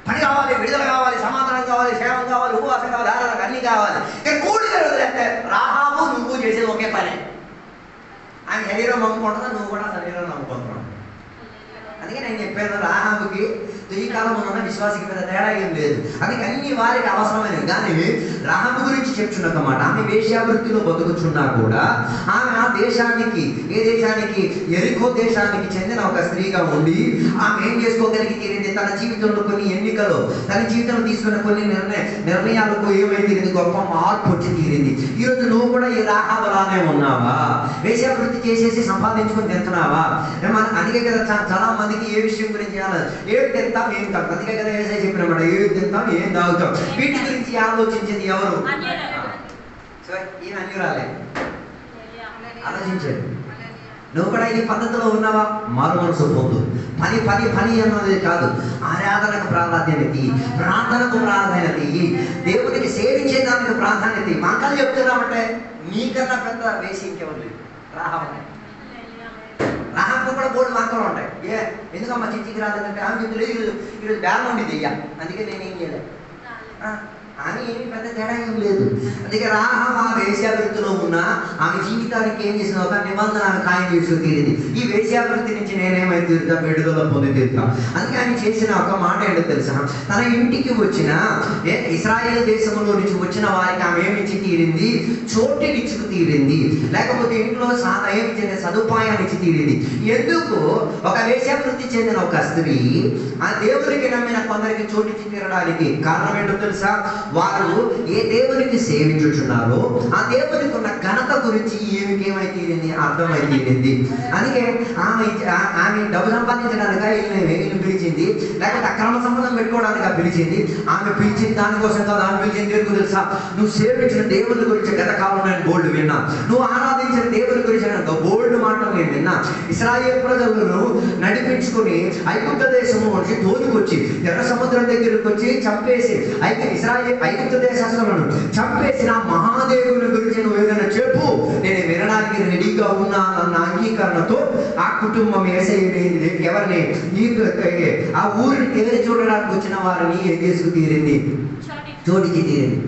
పని కావాలి, విడుదల కావాలి, సమాధానం కావాలి, క్షేమం కావాలి, ఉపవాసం కావాలి, ఆరాధన అన్నీ కావాలి. ఇక కూడిగా వదిలేస్తే రాహాబు నువ్వు చేసేది ఒకే పని. ఆయన శరీరం నమ్ముకుంటున్నా, నువ్వు కూడా శరీరం నమ్ముకుంటున్నావు. అందుకే నేను చెప్పాను, రాహాబుకి ఈ కాలం ఉన్న విశ్వాసకి పెద్ద తేడా ఏం లేదు. అందుకే అన్ని వారికి అవసరమైనవి. కానీ రాహాబు గురించి చెప్తున్నమాట, ఆమె వేశ్యావృత్తిలో బతుకుచున్నా కూడా ఆమె ఆ దేశానికి, ఏ దేశానికి? ఎరికో దేశానికి చెందిన ఒక స్త్రీగా ఉండి ఆమె ఏం చేసుకోగలిగి తీరింది? తన జీవితంలో కొన్ని ఎన్నికలు, తన జీవితంలో తీసుకున్న కొన్ని నిర్ణయాలకు ఏమైతే తీరింది? గొప్ప మార్పు వచ్చి తీరింది. ఈరోజు నువ్వు కూడా ఈ రాహాబులానే ఉన్నావా? వేశ్యావృత్తి చేసేసి సంపాదించుకొని తింటున్నావా? అందుకే కదా చాలా మందికి ఏ విషయం గురించి ఏం తింటాం ఏం కాదు. అందుకే కదా ఏసై చెప్పినమాట, ఏం తింటాం ఏం తాగుతాం, వీటి గురించి ఆలోచించేది ఎవరు? సో ఈయన అన్యురాలే ఆలోచించాడు. నువ్వు కూడా ఈ పద్ధతిలో ఉన్నావా? మారు మనసు పొందు. పని పని పని అన్నది కాదు, ఆరాధనకు ప్రాధాన్యత, ప్రార్థనకు ప్రాధాన్యత, దేవునికి సేవించేదానికి ప్రాధాన్యత. మాకలు చెప్తున్నామంటే నీకన్నా పెద్ద వేసి ఇంకెవరు లేదు. రాహాబు కూడా బోర్డు మాత్రం ఉంటాయి. ఎందుకమ్మా చిచ్చికి రాలేదంటే ఆమె చెప్తుంది ఈరోజు బేరం ఉండేది అయ్యా, అందుకే నేనేం చేయలేదు అని. ఏమి పెద్ద తేడా ఏం లేదు. అందుకే రాహాబు ఆ వేశ్యావృత్తిలో ఉన్న ఆమె జీవితానికి ఏం చేసిన ఒక నిబంధన ఆమె ఖాయం చేసుకు తీరింది. ఈ వేశ్యావృత్తి నుంచి నేనేమైతే తీరుతా? విడుదల పొంది తీరుతా. అందుకే ఆయన చేసిన ఒక మాట ఏంటో తెలుసా? తన ఇంటికి వచ్చిన ఇశ్రాయేల్ దేశంలో నుంచి వచ్చిన వారికి ఆమె ఏమిచ్చి తీరింది? చోటునిచ్చుకు తీరింది. లేకపోతే ఇంట్లో ఏమి సదుపాయాన్ని ఇచ్చి తీరింది. ఎందుకు? ఒక వేశ్యావృత్తి చెందిన ఒక స్త్రీ ఆ దేవునికి నమ్మిన కొందరికి చోటిచ్చి తీరడానికి కారణం ఏంటో తెలుసా? వారు ఏ దేవునికి సేవించుచున్నారో ఆ దేవునికి ఉన్న ఘనత గురించి ఏమై తీరింది? అర్థమై తీరింది. అందుకే ఆమె డబ్బు సంపాదించడానికి వీళ్ళు పిలిచింది, లేకపోతే అక్రమ సంబంధం పెట్టుకోవడానికి పిలిచింది. ఆమె పిలిచింది దానికోసం కాదు. ఆమె పిలిచింది ఎందుకు తెలుసా? నువ్వు సేవించిన దేవుని గురించి గత కాలంలో నేను బోల్డ్ విన్నా, నువ్వు ఆరాధించిన దేవుని గురించి బోల్డ్ మాటలు నేను విన్నా. ఇశ్రాయేల్ ప్రజలను నడిపించుకుని ఐగుప్తు దేశము నుంచి తోలుకొచ్చి ఎర్ర సముద్రం దగ్గరికి వచ్చి చంపేసి ఐగుప్తు దేశస్తులను చంపేసిన మహాదేవుని గురించి నువ్వు ఏదైనా చెప్పు, నేను వినడానికి రెడీగా ఉన్నానన్న అంగీకరణతో ఆ కుటుంబం ఎవరిని ఆ ఊరిని తేలి చూడడానికి వచ్చిన వారిని ఎగేసుకు తీరింది, చోటికి తీరింది.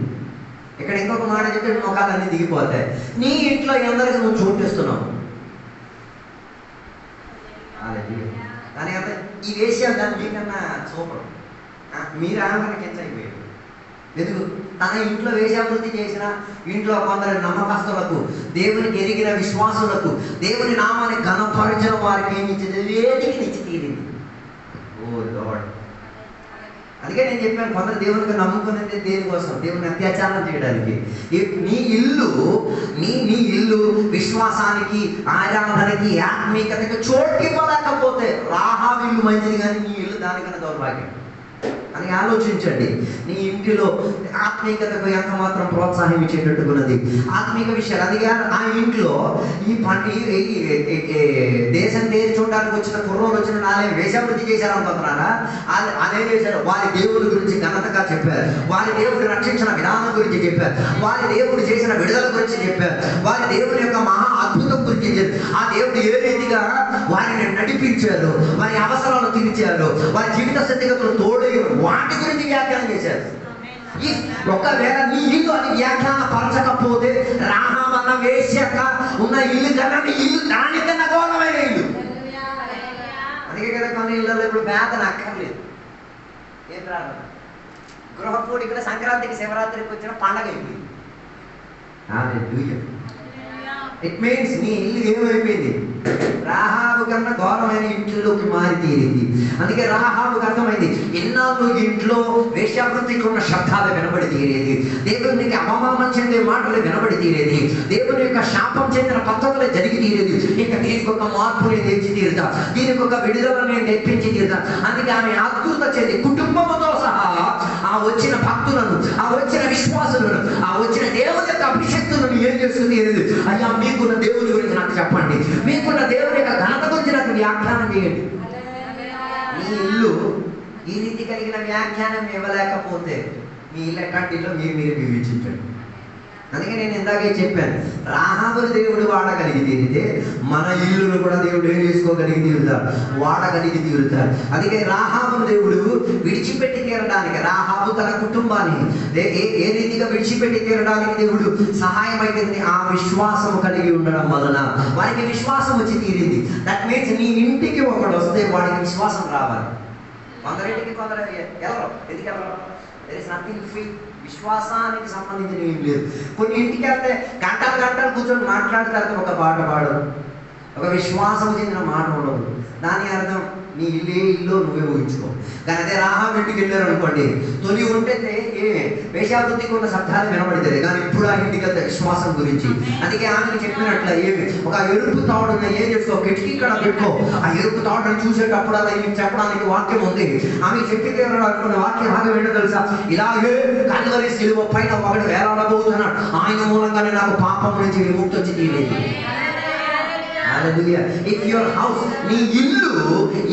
ఇక్కడ ఇంకొక మాట చెప్తే మొఖాలన్నీ దిగిపోతాయి. నీ ఇంట్లో అందరికీ నువ్వు చోటిస్తున్నావు. దానికంటే ఈ వేషాలు దాన్ని మీకన్నా సూపర్. మీరు ఆమెకి ఎంత అయిపోయారు? ఎందుకు? తన ఇంట్లో వేషాభివృద్ధి చేసిన ఇంట్లో కొందరు నమ్మకస్తులకు, దేవునికి ఎరిగిన విశ్వాసులకు, దేవుని నామాన్ని ఘనపరచిన వారికి ఏమి ఇచ్చింది? వేదికని ఇచ్చి తీరింది. ఓ లార్డ్. అందుకే నేను చెప్పాను, కొందరు దేవునికి నమ్ముకునేది దేనికోసం? దేవుని అత్యాచారం చేయడానికి. నీ ఇల్లు విశ్వాసానికి, ఆరాధనకి, ఆత్మీయతకి చోటు ఇవ్వలేకపోతే రాహాబు ఇల్లు మంచిది, కానీ నీ ఇల్లు దానికన్నా దౌర్భాగ్యం అని ఆలోచించండి. నీ ఇంటిలో ఆత్మీయతకు ఎంత మాత్రం ప్రోత్సాహం ఇచ్చేటట్టుకున్నది ఆత్మీయ విషయాలు. అందుకే ఆ ఇంట్లో దేశం తేరి చూడడానికి వచ్చిన కుర్రోలు వచ్చిన నాలే వేషాభివృద్ధి చేశారు అనుకుంటున్నారా? అదే చేశారు. వారి దేవుడి గురించి ఘనతగా చెప్పారు, వారి దేవుడు రక్షించిన విధానం గురించి చెప్పారు, వారి దేవుడు చేసిన విడుదల గురించి చెప్పారు, వారి దేవుని యొక్క మహా అద్భుతం గురించి చెప్పారు. ఆ దేవుడు ఏ రీతిగా వారిని నడిపించారు, వారి అవసరాలు తీర్చారు, వారి జీవిత స్థితిగతులు తోడయ్యారు, వాటి గురించి వ్యాఖ్యానం చేశారు. ఒకవేళ నీ ఇల్లు అది వ్యాఖ్యాన పరచకపోతే రాహాబు అన్న వేశ్యక ఉన్న ఇల్లు కన్నా నీ ఇల్లు దానికన్నా ఘోరమైన ఇల్లు. అందుకే కదా కొన్ని ఇళ్ళలో ఇప్పుడు వేదన అక్కర్లేదు. ఏం ప్రార్థన? గృహపూడి ఇక్కడ సంక్రాంతికి శివరాత్రికి వచ్చిన పండగ అయిపోయింది. ఇట్ మీన్స్ నీ ఇల్లు ఏమైపోయింది? రాహాబు కన్నా ఘోరమైన ఇంట్లోకి మారి తీరింది. అందుకే రాహాబుకి అర్థమైంది, ఎన్నాళ్ళు ఇంట్లో వేశ్యావృత్తికి ఉన్న శబ్దాలు వినబడి తీరేది, దేవునికి అవమానం చెందే మాటలు వినబడి తీరేది, దేవుని యొక్క శాపం చెందిన పద్ధతులు జరిగి తీరేది. ఇంకా దీనికి ఒక మార్పు నేను తెచ్చి తీరుతా, దీనికి ఒక విడుదల నేను తెప్పించి తీరుతా. అందుకే ఆమె ఆతృత చెంది కుటుంబంతో సహా ఆ వచ్చిన భక్తులను, ఆ వచ్చిన విశ్వాసులను, ఆ వచ్చిన దేవుని యొక్క అభిషక్తులను ఏం చేస్తుంది? అయ్యా, మీకున్న దేవుని గురించి నాకు చెప్పండి, మీకున్న దేవుని యొక్క ఘనత గురించి నాకు వ్యాఖ్యానం చేయండి. మీ ఇల్లు ఈ రీతి కలిగిన వ్యాఖ్యానం ఇవ్వలేకపోతే మీ ఇల్లు ఎట్లాంటి ఇల్లు మీరు వివేచించండి. అందుకే నేను ఇందాకే చెప్పాను, రాహాబుని దేవుడు వాడగలిగి తీరితే మన ఇల్లును కూడా దేవుడు ఏం చేసుకోగలిగి తీరుతాడు, వాడగలిగి తీరుతాడు. అందుకే రాహాబుని దేవుడు విడిచిపెట్టి తీరడానికి, రాహాబు తన కుటుంబాన్ని ఏ రీతిగా విడిచిపెట్టి తీరడానికి దేవుడు సహాయం అయింది, ఆ విశ్వాసము కలిగి ఉండడం వలన వారికి విశ్వాసం వచ్చి తీరింది. దట్ మీన్స్ నీ ఇంటికి ఒకడు వస్తే వాడికి విశ్వాసం రావాలి. కొందరింటికి కొందరు ఎవరు ఎందుకు ఎవరు దేర్ ఇస్ నథింగ్ ఫ్రీ. విశ్వాసానికి సంబంధించిన ఏం లేదు. కొన్ని ఇంటికి వెళ్తే గంటలు గంటలు కూర్చొని మాట్లాడతారు, ఒక పాట పాడదు, ఒక విశ్వాసం చెందిన మాట ఉండదు. దాని అర్థం నీ ఇల్లే ఇల్లు నువ్వే ఊహించుకో. కానీ అదే రాహాబు ఇంటికి వెళ్ళారు అనుకోండి, తొలి ఉంటే వేషావృత్తికి ఉన్న శబ్దాలు వినబడుతుంది, కానీ ఇప్పుడు ఆ ఇంటికి వెళ్తే విశ్వాసం గురించి. అందుకే ఆమెకి చెప్పినట్ల ఏమి ఒక ఎరుపు తాడున్న ఏం చేసుకో, కిటికీ ఇక్కడ పెట్టుకో, ఆ ఎరుపు తాడుని చూసేటప్పుడు అలా ఈమె చెప్పడానికి వాక్యం ఉంది. ఆమె చెప్పితే అనుకున్న వాక్య భాగం ఏంటో తెలుసా? ఇలాగే కల్వరి సిలువ పైన ఒకడు వేలాడబోతున్నాడు, ఆయన మూలంగానే నాకు పాపం నుంచి విముక్తి వచ్చి తీరేది. If your house, నీ ఇల్లు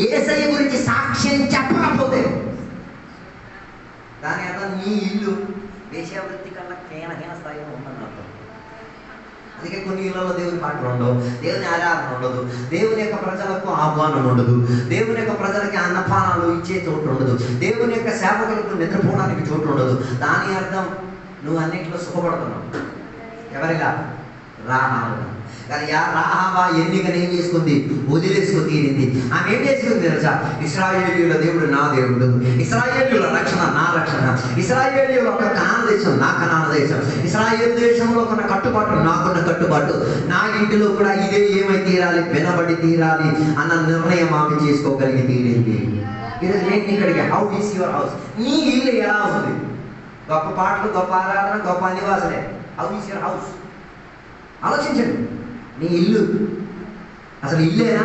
యేసయ్య గురించి సాక్ష్యం చెప్పకపోతే దాని అర్థం నీ ఇల్లు వేశ్యావృత్తి కన్నా హీన స్థాయిలో ఉందని అర్థం. అందుకే కొన్ని ఇళ్లలో దేవుని పాటలు ఉండవు, దేవుని ఆరాధన ఉండదు, దేవుని యొక్క ప్రజలకు ఆహ్వానం ఉండదు, దేవుని యొక్క ప్రజలకి అన్నపానాలు ఇచ్చే చోటు ఉండదు, దేవుని యొక్క సేవకులకు నిద్రపోవడానికి చోటు ఉండదు. దాని అర్థం నువ్వు అన్నింటిలో సుఖపడుతున్నావు. ఎవరిగా? రాహాబు. కానీ రాహాబా ఎన్నికను ఏం చేసుకుంది? వదిలేసుకుని తీరింది. ఆమె ఏం చేసుకుంది తెలుసా? ఇశ్రాయేలీయుల దేవుడు నా దేవుడు, ఇశ్రాయేలీయుల రక్షణ నా రక్షణ, ఇశ్రాయేలీయుల ఒక కనాన దేశం నా కనాన దేశం, ఇశ్రాయేల్ దేశంలో ఉన్న కట్టుబాటు నాకున్న కట్టుబాటు, నా ఇంటిలో కూడా ఇదే ఏమై తీరాలి, వినబడి తీరాలి అన్న నిర్ణయం ఆమె చేసుకోగలిగి తీరింది. ఈరోజు నేను ఇక్కడికి, హౌ ఈస్ యువర్ హౌస్? నీ ఇల్లు ఎలా ఉంది? గొప్ప పాటలు, గొప్ప ఆరాధన, గొప్ప నివాసలే. How is your house? ఆలోచించండి. నీ ఇల్లు అసలు ఇల్లేనా,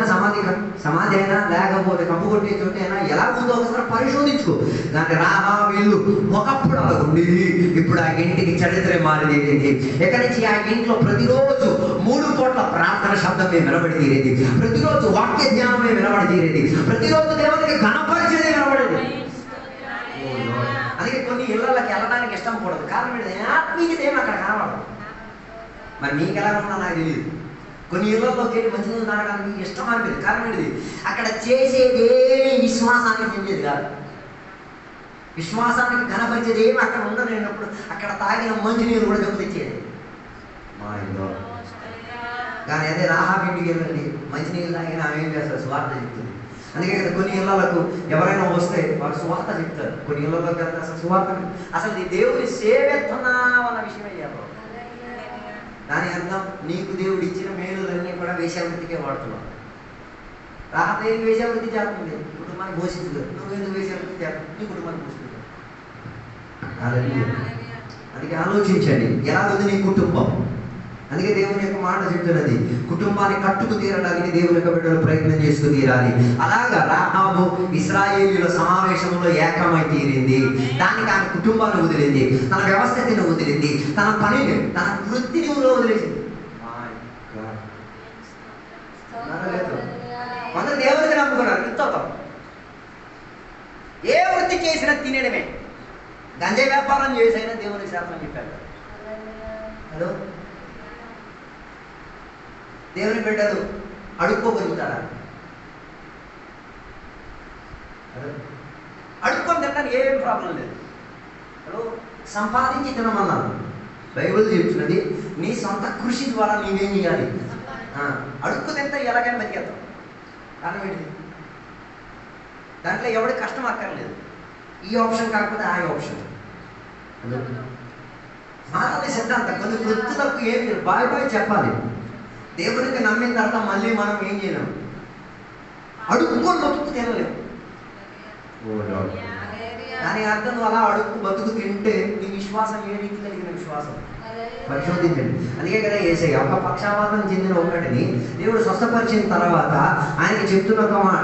సమాధి అయినా, లేకపోతే కప్పు కొట్టే చోటైనా, ఎలా ఉందో ఒకసారి పరిశోధించుకో. కానీ రాహాబు ఇల్లు ఒకప్పుడు అలా ఉండి ఇప్పుడు ఆ ఇంటికి చరిత్ర మారిదేది. ఎక్కడి నుంచి ఆ ఇంట్లో ప్రతిరోజు 3 పూట్ల ప్రార్థన శబ్దమే వినబడి తీరేది, ప్రతిరోజు వాక్య జ్ఞానమే వినబడి తీరేది, ప్రతిరోజు దేవునికి ఘనపరిచేది వినబడేది. అందుకే కొన్ని ఇళ్ళకి వెళ్ళడానికి ఇష్టం కూడదు. కారణం ఏంటి? ఆత్మీయత ఏమి అక్కడ కనబడదు. మరి మీకు ఎలా ఉన్నా నాకు తెలియదు. కొన్ని ఇళ్లలోకి వెళ్ళి మంచినీళ్ళు తాగడానికి ఇష్టం అనిపింది. కారణం ఏంటిది? అక్కడ చేసేది ఏమి విశ్వాసానికి చెందేది కాదు, విశ్వాసానికి ఘనపరిచేది ఏమి అక్కడ ఉండలేనప్పుడు అక్కడ తాగిన మంచినీళ్ళు కూడా జబ్బు తెచ్చేది. మా ఇంట్లో కానీ అదే రాహాబు ఇంటికి వెళ్ళండి, మంచినీళ్ళు తాగిన ఆమె ఏం చేస్తారు? స్వార్థ చెప్తుంది. అందుకే కదా కొన్ని ఇళ్లకు ఎవరైనా వస్తే వారు స్వార్థ చెప్తారు. కొన్ని ఇళ్లలోకి వెళ్తే అసలు స్వార్థ, అసలు నీ దేవుని సేవెత్తున్నావన్న విషయమే చెప్పరు. దాని అర్థం నీకు దేవుడు ఇచ్చిన మేలులన్నీ కూడా వేశ్యావృత్తికే వాడుతున్నావు. రాహబేలు వేశ్యావృత్తి చేస్తుంది, కుటుంబాన్ని పోషించదు. నువ్వెందుకు వేశ్యావృత్తి చేస్తావు? నీ కుటుంబాన్ని పోషించదు. అందుకే ఆలోచించండి, ఎలా ఉంది నీ కుటుంబం? అందుకే దేవుని యొక్క మాట చెప్తున్నది, కుటుంబాన్ని కట్టుకు తీరడానికి దేవుని యొక్క బిడ్డలు ప్రయత్నం చేసుకు తీరాలి. అలాగా రాహాబు ఇశ్రాయేలీయుల సమావేశంలో ఏకమై తీరింది. దానికి ఆమె కుటుంబాన్ని వదిలింది, తన వ్యవస్థని వదిలింది, తన పనిని, తన వృత్తిని వదిలేసింది. కొందరు దేవుడికి నమ్ముకున్నారు, నిత్యం ఏ వృత్తి చేసినా తినడమే. గంజాయి వ్యాపారం చేసైనా దేవునికి శాస్త్రం చెప్పారు. హలో, దేవుని బిడ్డలు అడుక్కోగలుగుతారా? అడుక్కొని తినడానికి ఏం ప్రాబ్లం లేదు. హలో, సంపాదించి తినమన్నారు. బైబిల్ చెప్తున్నది నీ సొంత కృషి ద్వారా నీవేం చేయాలి? అడుక్కు తింటే ఎలాగైనా బతికేస్తాం. కారణం ఏంటిది? దాంట్లో ఎవడి కష్టం అక్కర్లేదు. ఈ ఆప్షన్ కాకపోతే ఆ ఆప్షన్. మానవ సిద్ధాంతం కొన్ని వృత్తులకు ఏం బాయ్ చెప్పాలి. దేవునికి నమ్మిన తర్వాత మళ్ళీ మనం ఏం చేయలేము, అడుక్కొని బతుకు తినలేము. దాని అర్థం నువ్వు అలా అడుక్కు బతుకు తింటే నీ విశ్వాసం ఏ రీతి కలిగిన విశ్వాసం పరిశోధించండి. అందుకే కదా యేసయ్య ఒక పక్షవాతం చెందిన ఒకటిని దేవుడు స్వస్థపరిచిన తర్వాత ఆయనకి చెప్తున్న ఒక మాట,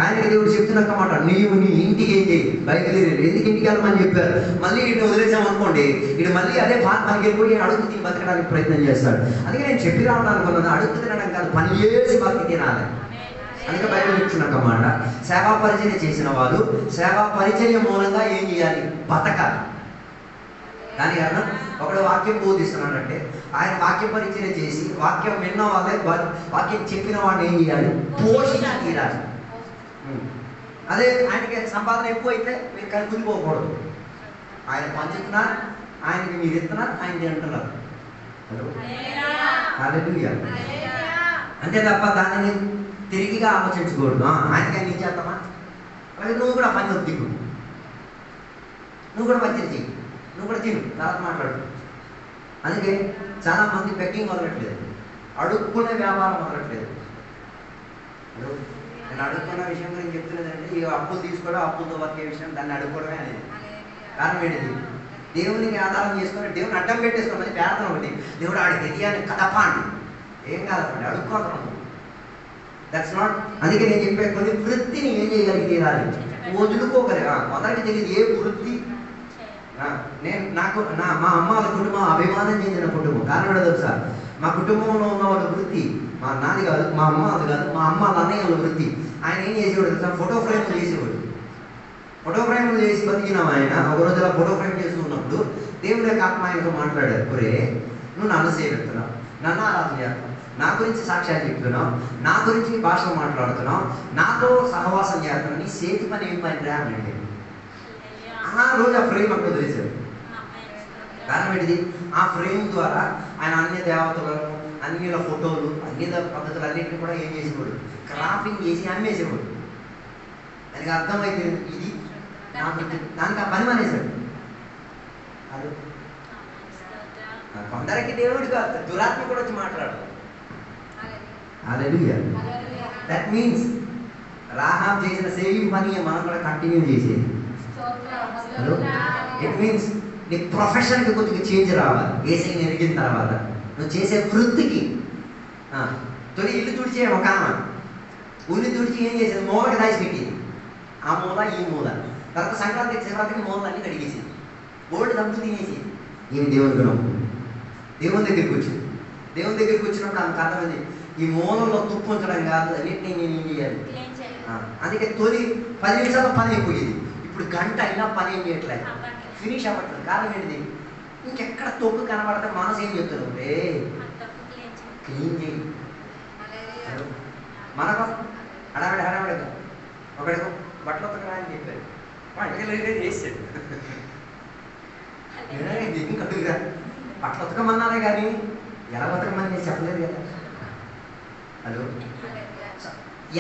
ఆయనకి దేవుడు చెప్తున్న ఒక మాట, నీవు నీ ఇంటికి ఏం చేయి? బైబిల్ ఎందుకు ఇంటికి వెళ్ళమని చెప్పారు. మళ్ళీ వీటిని వదిలేసాం అనుకోండి, ఇటు మళ్ళీ అదే పనికి వెళ్ళిపోయి అడుగు తిని బతకడానికి ప్రయత్నం చేస్తాడు. అందుకే నేను చెప్పి రావడం అనుకున్నాను, అడుగు తినడం కాదు, పని చేసి బతికి తినాలి. అందుకే బైబిల్ ఇచ్చున్నాక మాట సేవా పరిచర్య చేసిన వాళ్ళు సేవా పరిచర్య మూలంగా ఏం చేయాలి? బతకాలి. దాని కారణం ఒకడు వాక్యం బోధిస్తున్నాడంటే ఆయన వాక్య పరిచర్య చేసి వాక్యం విన్న వాళ్ళే వాక్యం చెప్పిన వాడిని ఏం చేయాలి? పోషించి తీరాలి. అదే ఆయనకి సంపాదన ఎక్కువ అయితే మీరు కానీ కుదిపోకూడదు. ఆయన పంచుతున్నా, ఆయనకి మీరు ఇస్తున్నారు, ఆయన తింటున్నారు. హల్లెలూయా. అంతే తప్ప దానిని తిరిగిగా ఆలోచించకూడదు. ఆయనకి ఆయన చేద్దామా, అలాగే నువ్వు కూడా పని వద్దు, నువ్వు కూడా మంచిది చెయ్యి, నువ్వు కూడా తిను, తర్వాత మాట్లాడు. అందుకే చాలా మంది బెగ్గింగ్ మొదలట్లేదు, అడుక్కునే వ్యాపారం మొదలట్లేదు. నేను అడుక్కున్న విషయం గురించి చెప్తున్నదంటే ఈ అప్పులు తీసుకోవడం, అప్పులతో బతికే విషయం, దాన్ని అడుక్కోవడమే అనేది. కారణం ఏంటిది? దేవునికి ఆధారం చేసుకొని దేవుని అడ్డం పెట్టేసుకోమని ప్రార్థన ఒకటి. దేవుడు ఆడికి తెలియాలి కదప అండి, ఏం కాదండి, అడుక్కోవడం. That's not. అందుకే నేను చెప్పే కొన్ని వృత్తిని ఏం చేయగలిగి తీరాలి, వదులుకోగలిగా. కొందరికి తెలియదు ఏ వృత్తి. మా అమ్మ వాళ్ళ కుటుంబం అభిమానం చెందిన కుటుంబం. కారణం తెలుసా? మా కుటుంబంలో ఉన్న వాళ్ళ వృత్తి, మా నాది కాదు, మా అమ్మ అది కాదు, మా అమ్మ అన్నయ్య వాళ్ళ వృత్తి. ఆయన ఏం చేసేవాడు తెలుసా? ఫోటో ఫ్రేమ్లు చేసేవాడు. ఫోటో ఫ్రేమ్లు చేసి బతికినాం. ఆయన ఒక రోజు అలా ఫోటో ఫ్రేమ్ చేస్తున్నప్పుడు దేవుడి యొక్క ఆత్మ ఆయనతో మాట్లాడారు. ఒరే, నువ్వు నన్ను సేవిస్తున్నావు, నన్ను ఆరాధన చేస్తున్నావు, నా గురించి సాక్ష్యాలు చెప్తున్నావు, నా గురించి భాషలో మాట్లాడుతున్నావు, నాతో సహవాసం చేస్తున్నావు, నీ చేతి పని ఏం పని రా అని ఆ రోజు ఆ ఫ్రేమ్ అక్కడ వదిలేశాడు. కారణం ఏంటిది? ఆ ఫ్రేమ్ ద్వారా ఆయన అన్ని దేవతలను, అన్ని ఫోటోలు, అన్ని పద్ధతులు అన్నింటినీ కూడా ఏం చేసేవాడు? క్రాఫింగ్ చేసి అమ్మేసేవాడు. దానికి అర్థమైతే ఇది దానికి ఆ పని మానేశాడు. కొందరికి దేవుడు కాదు, దురాత్మ కూడా వచ్చి మాట్లాడు. హల్లెలూయా. దట్ మీన్స్ రాహాబ్ చేసిన సేవింగ్ పని మనం కూడా కంటిన్యూ చేసేది. ఇట్ మీన్స్ నీ ప్రొఫెషన్కి కొద్దిగా చేంజ్ రావాలి. ఏసైని ఎరిగిన తర్వాత నువ్వు చేసే వృత్తికి. తొలి ఇల్లు తుడిచే ఒక ఆమె ఉల్లి తుడిచి ఏం చేసేది? మూలకి దాచిపెట్టేది. ఆ మూల ఈ మూల. తర్వాత సంక్రాంతికి శివరాత్రికి మూలన్నీ కడిగేసేది, ఓల్డ్ దంపులు తినేసేది. ఏమి దేవుని గుణం. దేవుని దగ్గరికి వచ్చింది. దేవుని దగ్గరికి వచ్చినప్పుడు ఆమెకు అర్థమైంది, ఈ మూలంలో తుప్పు ఉంచడం కాదు, అన్నింటినీ నేను ఏం చేయాలి. అందుకే తొలి 10 నిమిషాల పని అయిపోయేది. ఇప్పుడు గంట అయినా పని ఏం చేయట్లేదు, ఫినిష్ అవ్వట్లేదు. కారణం ఏంటిది? ఇంకెక్కడ తొక్కు కనబడితే మనసు ఏం చెప్తారు? క్లీన్ చేయి. మనకు హడావిడి ఒకడికి బట్టలు ఉతకరా అని చెప్పారు, చేసాడు. కట్టుకురా, బట్టలు ఉతకమన్నారే కానీ ఎలా ఉతకమని నేను చెప్పలేదు కదా. హలో,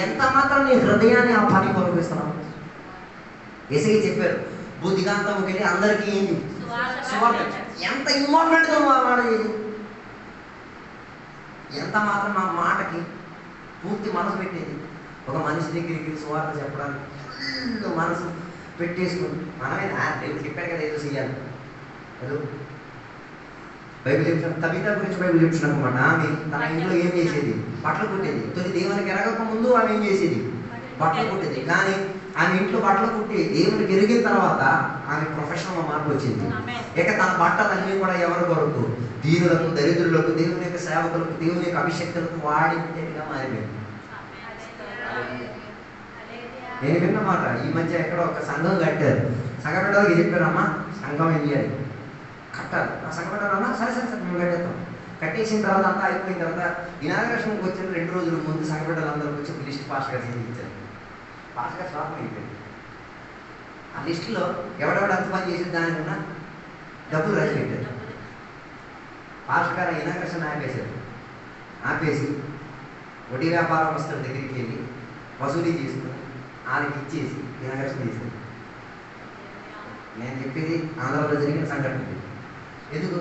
ఎంత మాత్రం నీ హృదయాన్ని ఆ పని కొనిపిస్తున్నావు? ఏసై చెప్పారు, బుద్ధికాంతంకి వెళ్ళి అందరికీ ఏంటి సువార్త. ఎంత ఇన్వాల్వ్మెంట్తో మాట చేసి, ఎంత మాత్రం ఆ మాటకి పూర్తి మనసు పెట్టేది. ఒక మనిషి దగ్గరికి సువార్త చెప్పడానికి ఫుల్ మనసు పెట్టేసుకుని మనమే దేవుడు చెప్పాడు కదా ఏదో చెయ్యాలి. హలో, బైబిల్ చెప్పిన కవిత గురించి బైబిల్ చెప్పినమాట. ఆమె తన ఇంట్లో ఏం చేసేది? బట్టలు కుట్టేది. తొలి దేవునికి ఎరగక ముందు ఆమె ఏం చేసేది? బట్టలు కుట్టేది. కానీ ఆమె ఇంట్లో బట్టలు కుట్టి దేవునికి ఎరిగిన తర్వాత ఆమె ప్రొఫెషనల్ మార్పు వచ్చింది. ఇక తన బట్టలన్నీ కూడా ఎవరి కొరకు? దీనులకు, దరిద్రులకు, దేవుని యొక్క సేవకులకు, దేవుని యొక్క అభిషక్తులకు వాడిగా మారిపోయింది. నేను విన్నమాట, ఈ మధ్య ఎక్కడో ఒక సంఘం కట్టారు. సంఘపెట్టాలకి చెప్పారమ్మా, సంఘం ఏం చేయాలి? కట్టాలి. ఆ సంఘం పెట్టాలన్నా సరే మేము కట్టేస్తాం. కట్టేసిన తర్వాత అంతా అయిపోయిన తర్వాత ఇనాగరేషన్కి వచ్చిన 2 రోజుల ముందు సంఘపెట్టాలందరికి వచ్చి ఒక లిస్ట్ పాస్ గారు ఇచ్చారు. పాస్ గారు షాప్ అయిపోయింది. ఆ లిస్టులో ఎవడెవడు అంత పని చేసిన దానికి ఉన్న డబ్బులు రాసి పెట్టారు. పాస్ గారు ఇనాగరేషన్ ఆపేసి వడ్డీ వ్యాపారం వస్తున్న దగ్గరికి వెళ్ళి వసూలీ చేసుకుని ఆయనకి ఇచ్చేసి ఇనాగరేషన్ చేశారు. నేను చెప్పేది ఆంధ్రలో జరిగిన సంఘటన. ఎందుకు?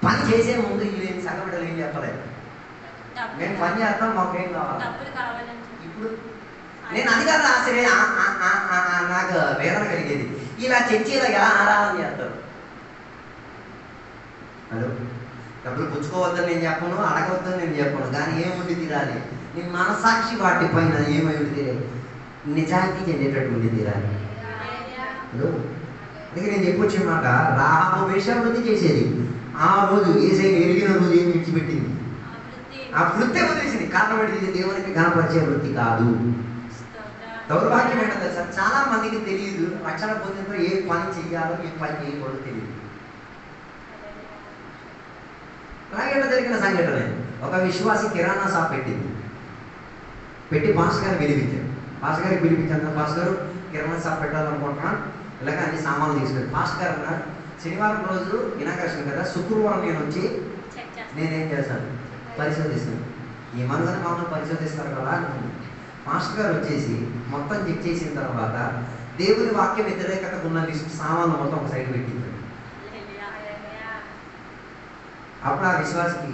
పని చేసే ముందు ఇవేం సంఘటనలు ఏం చెప్పలేదు. మేము పని చేస్తాం, మాకేం కావాలి. ఇప్పుడు నేను అది కాదు ఆశ్చర్య, నాకు వేదన కలిగేది. ఇలా చర్చిలో ఎలా ఆరాధన చేస్తారు? హలో, డబ్బులు పుచ్చుకోవద్దని నేను చెప్పను, అడగవద్దని నేను చెప్పను. కానీ ఏముండి తీరాలి? నీ మనసాక్షి వాటి పైన ఏమై ఉండి తీరాలి? నిజాయితీ చెందేటట్టు ఉండి తీరాలి. అందుకే నేను చెప్పొచ్చిన మాట, రాహాబు వేషాభివృద్ధి చేసేది. ఆ రోజు యేసయ్యను ఎరిగిన రోజు ఏం విడిచిపెట్టింది? ఆ వృత్తే వదిలేసింది. కారణం ఏంటి? దేవునికి గణపరిచే వృత్తి కాదు. దౌర్భాగ్యం ఏంటో తెలుసా, చాలా మందికి తెలియదు రక్షణ పొందిన ఏ పని చెయ్యాలో ఏ పని చేయకూడదు తెలియదు. అలాగే జరిగిన సంఘటన, ఒక విశ్వాసి కిరాణా షాప్ పెట్టి పాస్టర్ గారు పిలిపించారు. పాస్టర్ గారికి పిలిపించాను, పాస్టర్ గారు కిరాణా షాప్ పెట్టాలనుకుంటున్నాను, ఇలాగ అన్ని సామాన్లు తీసుకెళ్ళి. పాస్టర్ గారు అన్నారు, శనివారం రోజు ఇనాగ్రేషన్ కదా, శుక్రవారం నేను వచ్చి నేనేం చేస్తాను, పరిశోధిస్తాను. ఈ మనసుని మమ్మల్ని పరిశోధిస్తారు కదా. మాస్టర్ గారు వచ్చేసి మొత్తం చెక్ చేసిన తర్వాత దేవుని వాక్య వ్యతిరేకత ఉన్న లిస్ట్ సామాన్లు మొత్తం ఒక సైడ్ పెట్టింది. అప్పుడు ఆ విశ్వాసకి,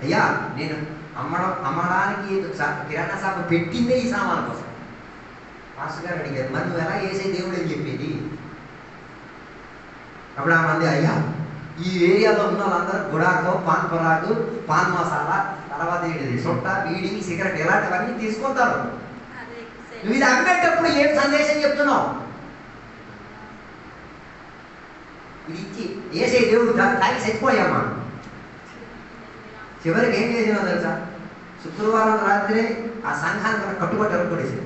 అయ్యా నేను అమ్మడానికి కిరాణా షాపు పెట్టిందే ఈ సామాన్ కోసం. మాస్టర్ గారు అడిగారు, మరి నువ్వు ఎలా వేసే దేవుడు అని చెప్పేది? అప్పుడు ఆ మంది, అయ్యా ఈ ఏరియాలో ఉన్న వాళ్ళందరూ గుడాకో, పాన్ పరాకు, పాన్ మసాలా, తర్వాత ఏంటిది సొట్ట, బీడి, సిగరెట్ ఇలాంటివన్నీ తీసుకుంటారు. నువ్వు ఇది అమ్మేటప్పుడు ఏం సందేశం చెప్తున్నావు? ఇది ఇచ్చి ఏసే దేవుడు తాగి చచ్చిపోయామ్మా. చివరికి ఏం చేసినా తెలుసా, శుక్రవారం రాత్రి ఆ సంఘానికి కట్టుబడి ఎరగొడేసింది.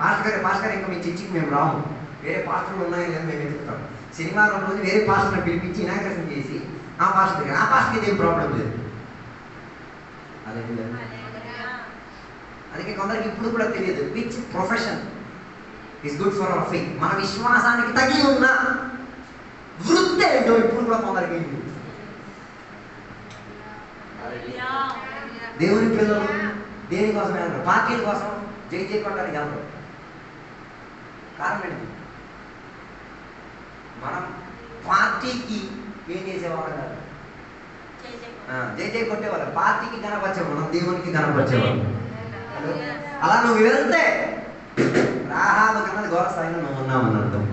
పాస్టర్ గారు ఇంకా మీ చర్చికి మేము రాము, వేరే పాస్టర్లు ఉన్నాయో లేదో మేము వెతుకుతాం. శనివారం రోజు వేరే పాస్టర్ని పిలిపించి ఇనాగ్రేషన్ చేసి ఆ పాస్టర్కి ఇదేం ప్రాబ్లం లేదు. అందుకే కొందరికి ఇప్పుడు కూడా తెలియదు which profession is good for our faith. మన విశ్వాసానికి తగిలి ఉన్న వృత్తి ఏంటో ఇప్పుడు కూడా కొందరికి ఏంటి. దేవుని పిల్లలు దేనికోసం వెళ్తారు? పార్టీల కోసం జై కొట్టడానికి వెళ్తారు. కారణం ఏంటి? మనం పార్టీకి ఏం చేసేవాళ్ళం కాదు, జై కొట్టేవాళ్ళం. పార్టీకి కనపరిచేవాళ్ళం, మనం దేవునికి కనపరిచేవాళ్ళం. అలా నువ్వు వెళ్తే రాహాబు కన్నా ఘోర స్థాయిలో నువ్వు ఉన్నామని అర్థం.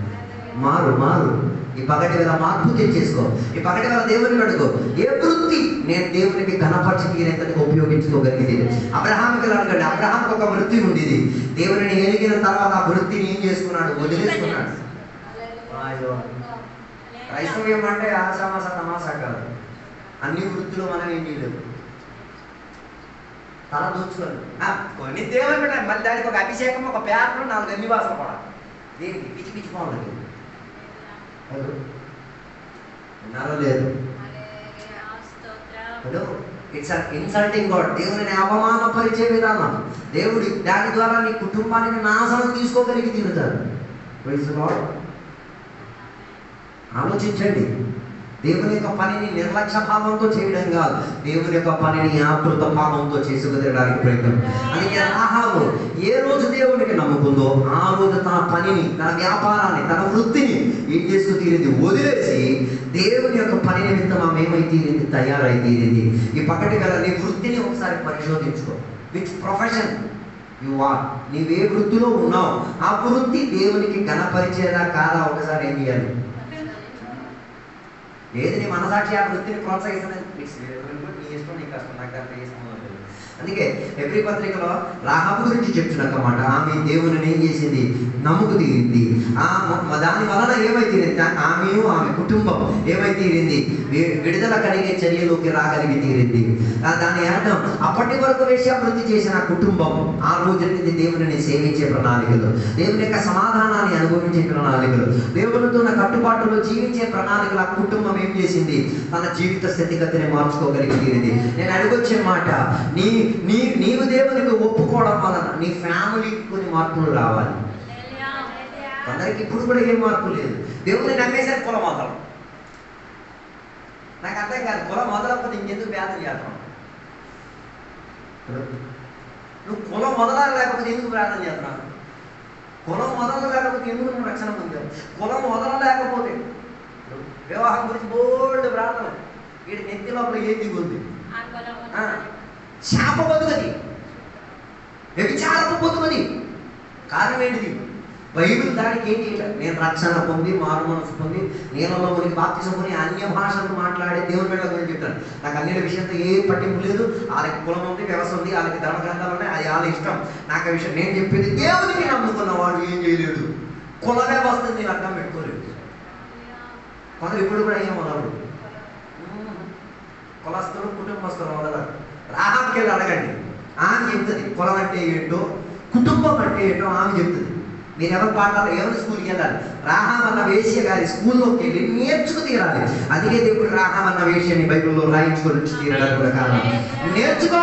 మారు ఈ పగటి వేళ మార్పు తెచ్చేసుకో. ఈ పగటి వేళ దేవుని అడుగు, ఏ వృత్తి నేను దేవునికి కనపరిచి తీరేంతటికి ఉపయోగించుకోగలిగింది. అబ్రహాంకి అడగండి, అబ్రహాంకి ఒక వృత్తి ఉండేది. దేవుని ఎరిగిన తర్వాత ఆ వృత్తిని ఏం చేసుకున్నాడు? వదిలేసుకున్నాడు. క్రైస్తవ్యం అంటే ఆశామాస తమాసా కాదు. అన్ని వృత్తులు మనం ఏం చేయలేదు, తల దోచుకోండి. కొన్ని దేవుని పెట్టాలి, మళ్ళీ దానికి ఒక అభిషేకం, ఒక పేపర్, 4 అన్నివాసం కూడా దేనికి పిచ్చి పోవాలి. విన్నారో లేదు? It's an insulting God. దేవుని అవమానపరిచే విధానం. దేవుడి దాని ద్వారా నీ కుటుంబానికి నాశనం తీసుకోగలిగి తీరుతాడు. ఆలోచించండి. దేవుని యొక్క పనిని నిర్లక్ష్య భావంతో చేయడం కాదు, దేవుని యొక్క పనిని ఆతృత భావంతో చేసుకునేడానికి ప్రయత్నం. అందుకే రాహాబు ఏ రోజు దేవుడికి నమ్ముకుందో ఆ రోజు తన పనిని, తన వ్యాపారాన్ని, తన వృత్తిని ఏం చేసుకు తీరింది? వదిలేసి దేవుని యొక్క పని నిమిత్తం ఆమె ఏమై తీరింది? తయారై తీరింది. ఈ పక్కటి వేళ నీ వృత్తిని ఒకసారి పరిశోధించుకో. విచ్ ప్రొఫెషన్ యు ఆర్, నీవే వృత్తిలో ఉన్నావు, ఆ వృత్తి దేవునికి కనపరిచేదా కాదా ఒకసారి ఏం చేయాలి? ఏది నీ మనసాక్షి ఆ వృత్తిని ప్రోత్సహిస్తుంది. నీ ఇష్టం, నీ కష్టం, నాకు అంత ఇష్టం. అందుకే ఎబ్రీ పత్రికలో రాహాబు గురించి చెప్తున్నమాట, ఆమె దేవుని ఏం చేసింది? నమ్ముకు తీరింది. దాని వలన ఏమైతీరింది? ఆమె కుటుంబం ఏమైతీరింది? విడుదల కలిగే చర్యలోకి రాగలిగి తీరింది. దాని అర్థం అప్పటి వరకు వేశ్యావృత్తి చేసిన కుటుంబం ఆ రోజు నుంచి దేవుని సేవించే ప్రణాళికలు, దేవుని యొక్క సమాధానాన్ని అనుభవించే ప్రణాళికలు, దేవునితో ఉన్న కట్టుబాటులో జీవించే ప్రణాళికలు ఆ కుటుంబం ఏం చేసింది? తన జీవిత స్థితిగతిని మార్చుకోగలిగి తీరింది. నేను అడుగొచ్చే మాట, నీవు దేవునికి ఒప్పుకోవడం వలన నీ ఫ్యామిలీకి కొన్ని మార్పులు రావాలి. అందరికి ఇప్పుడు కూడా ఏం మార్పు లేదు. దేవుని నమ్మేసారి కులం వదలం. నాకు అర్థం కాదు, కులం వదలకపోతే ఇంకెందుకు వ్యాధం చేస్తాం? నువ్వు కులం వదలాలి లేకపోతే ఎందుకు ప్రార్థన చేస్తున్నావు? కులం వదలలేకపోతే ఎందుకు నువ్వు రక్షణ పొందావు? కులం వదలలేకపోతే వివాహం గురించి బోల్డ్ ప్రార్థన. వీడి నెత్తి లోపల ఏది ఉంది? శాప బతుకది, వ్యభిచారపు బతుకది. కారణం ఏంటిది? బైబిల్ దానికి ఏం చేయలేదు. నేను రక్షణ పొంది, మారు మనసు పొంది, నీళ్ళలో మునిగి బాప్తిసం పొంది అన్య భాషలు మాట్లాడే దేవుని బిడ్డల గురించి చెప్తాను. నాకు అన్నిటి విషయంతో ఏ పట్టింపు లేదు. వాళ్ళకి కులం ఉంది, వ్యవస్థ ఉంది, వాళ్ళకి ధర్మ గ్రంథాలు ఉన్నాయి, అది వాళ్ళ ఇష్టం. నాకు ఆ విషయం నేను చెప్పేది, దేవునికి నమ్ముకున్న వాడు ఏం చేయలేడు. కుల వ్యవస్థని అర్థం పెట్టుకోలేదు. కొందరు ఇప్పుడు కూడా ఏం వదలరు, కులస్తులు కుటుంబస్తులు వదలరు. రాహాబ్కి వెళ్ళి అడగండి, ఆమె చెప్తుంది కులం అంటే ఏంటో, కుటుంబం అంటే ఏంటో ఆమె చెప్తుంది. మీరు ఎవరు పాఠాలు ఎవరు స్కూల్కి వెళ్ళాలి? రాహాం అన్న వేశ్య గారి స్కూల్లోకి వెళ్ళి నేర్చుకు తీరాలి. అందుకే దేవుడు రాహాం అన్న వేశ్యని బైబిల్లో రాయించుకొని వచ్చి తీరడానికి కూడా కారణం. నేర్చుకో.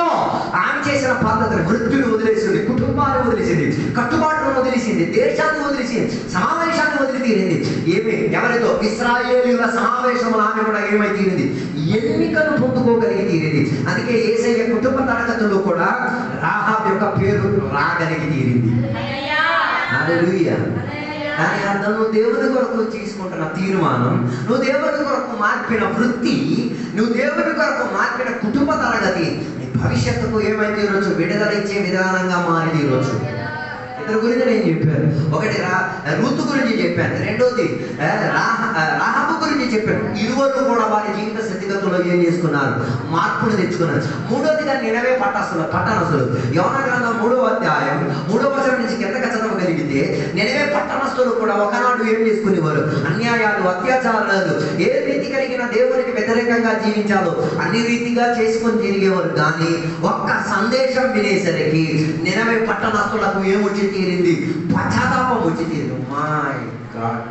ఆమె చేసిన పద్ధతిని, వృత్తిని వదిలేసింది, కుటుంబాన్ని వదిలేసింది, కట్టుబాటును వదిలేసింది, దేశాన్ని వదిలేసింది, సమావేశాన్ని వదిలి తీరింది. ఏమి ఎవరితో? ఇశ్రాయేలీయుల సమావేశంలో ఆమె కూడా ఏమై తీరింది? ఎన్నికను పొందుకోగలిగి తీరింది. అందుకే యేసయ్య కుటుంబ తరగతుల్లో కూడా రాహాబ్ యొక్క పేరు రాగలిగి తీరింది. హల్లెలూయా. దాని అర్థం నువ్వు దేవుని కొరకు తీసుకుంటున్న తీర్మానం, నువ్వు దేవుని కొరకు మార్పిన వృత్తి, నువ్వు దేవుని కొరకు మార్పిన కుటుంబ తరగతి నీ భవిష్యత్తుకు ఏమై తీరొచ్చు? విడుదల ఇచ్చే విధానంగా మారి తీరొచ్చు. ఇద్దరు గురించి నేను చెప్పాను. ఒకటి రూతు గురించి చెప్పాను, రెండోది రాహాబు గురించి చెప్పాను. ఇరువురు కూడా వారి జీవిత స్థితిగతుల్లో ఏం చేసుకున్నారు? మార్పును తెచ్చుకున్నారు. మూడోదిగా నినవే పట్టణస్తులు. యోనా గ్రంథం 3వ అధ్యాయం 3వ వచనం నుంచి కిందకి చదవగలిగితే, నినవే పట్టణస్తులు కూడా ఒకనాడు ఏం చేసుకునేవారు? అన్యాయాలు, అత్యాచారాలు, ఏ రీతి కలిగిన దేవునికి వ్యతిరేకంగా జీవించాలో అన్ని రీతిగా చేసుకొని తిరిగేవారు. కానీ ఒక్క సందేశం వినేసరికి నినవే పట్టణస్తులకు ఏమొచ్చి తీరింది? పశ్చాత్తాపం వచ్చి తీరింది. మై గాడ్,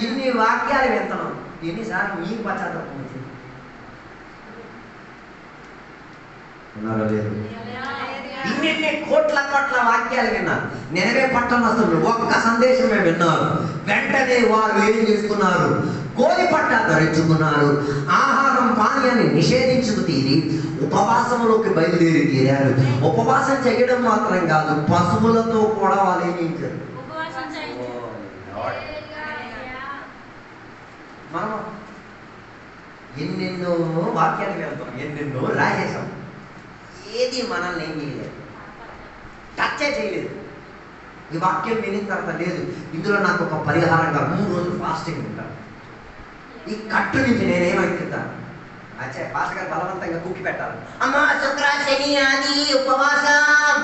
ఇన్ని వాక్యాలు వింటున్నాం, ఎన్నిసార్లు మీకు పశ్చాత్తాపం వచ్చింది? ఇన్ని కోట్ల వాక్యాలు విన్నారు. నినవే పట్టణస్తులు ఒక్క సందేశమే విన్నారు. వెంటనే వారు ఏం చేసుకున్నారు? గోలి పట్ట ధరించుకున్నారు. ఆహారం పానీయాన్ని నిషేధించుకు తీరి ఉపవాసంలోకి బయలుదేరి తీరారు. ఉపవాసం చేయడం మాత్రం కాదు, పశువులతో కూడా వాళ్ళు ఏం చేశారు? మనం ఎన్నెన్నో వాక్యాలు వెళ్తాం, ఎన్నెన్నో రాసేసాం, ఏది మనల్ని ఏం చేయలేదు, టచ్చే చేయలేదు. ఈ వాక్యం వినిన తర్వాత లేదు, ఇందులో నాకు ఒక పరిహారంగా 3 రోజులు ఫాస్టింగ్ ఉంటాను, ఈ కట్టు నుంచి నేనేమైతుంటాను. అచ్చే పాస్టర్ గారు బలవంతంగా కుక్కి పెట్టాలి. అమ్మా శుక్ర శని ఆది ఉపవాసం.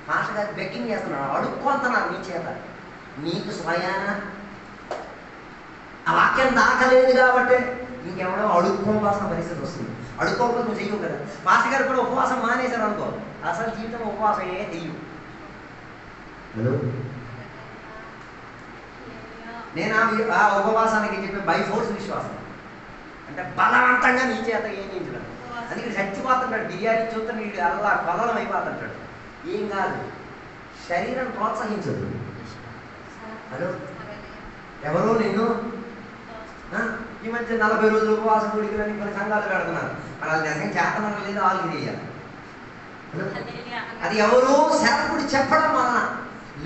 పాస్టర్ గారు బెక్కింగ్ చేస్తున్నాడు, అడుక్కొంటున్నారు నీ చేత. నీకు స్వయాన ఆ వాక్యం దాకలేదు కాబట్టి ఇంకెవడో అడుక్కోవాల్సిన పరిస్థితి వస్తుంది. అడుక్కోకపోతే నువ్వు చెయ్యవు కదా. పాస్టర్ గారు కూడా ఉపవాసం మానేశారు అనుకో, అసలు జీవితం ఉపవాసం చెయ్యు. నేను ఆ ఉపవాసానికి చెప్పే బై ఫోర్స్ విశ్వాసం, అంటే బలవంతంగా నీ చేత ఏం చేయించడం. అందుకే చచ్చిపోతుంటాడు, బిర్యానీ చూస్తే నీకు అల్లా కొలలం అయిపోతుంటాడు. ఏం కాదు, శరీరం ప్రోత్సహించదు. హలో, ఎవరో నేను ఈ మధ్య 40 రోజులు ఉపవాసం గుడికి కొన్ని సంఘాలు పెడుతున్నారు. మరి వాళ్ళ నిజంగా చేతనం లేదు, వాళ్ళకి తెలియాలి. అది ఎవరో సేవకుడు చెప్పడం వలన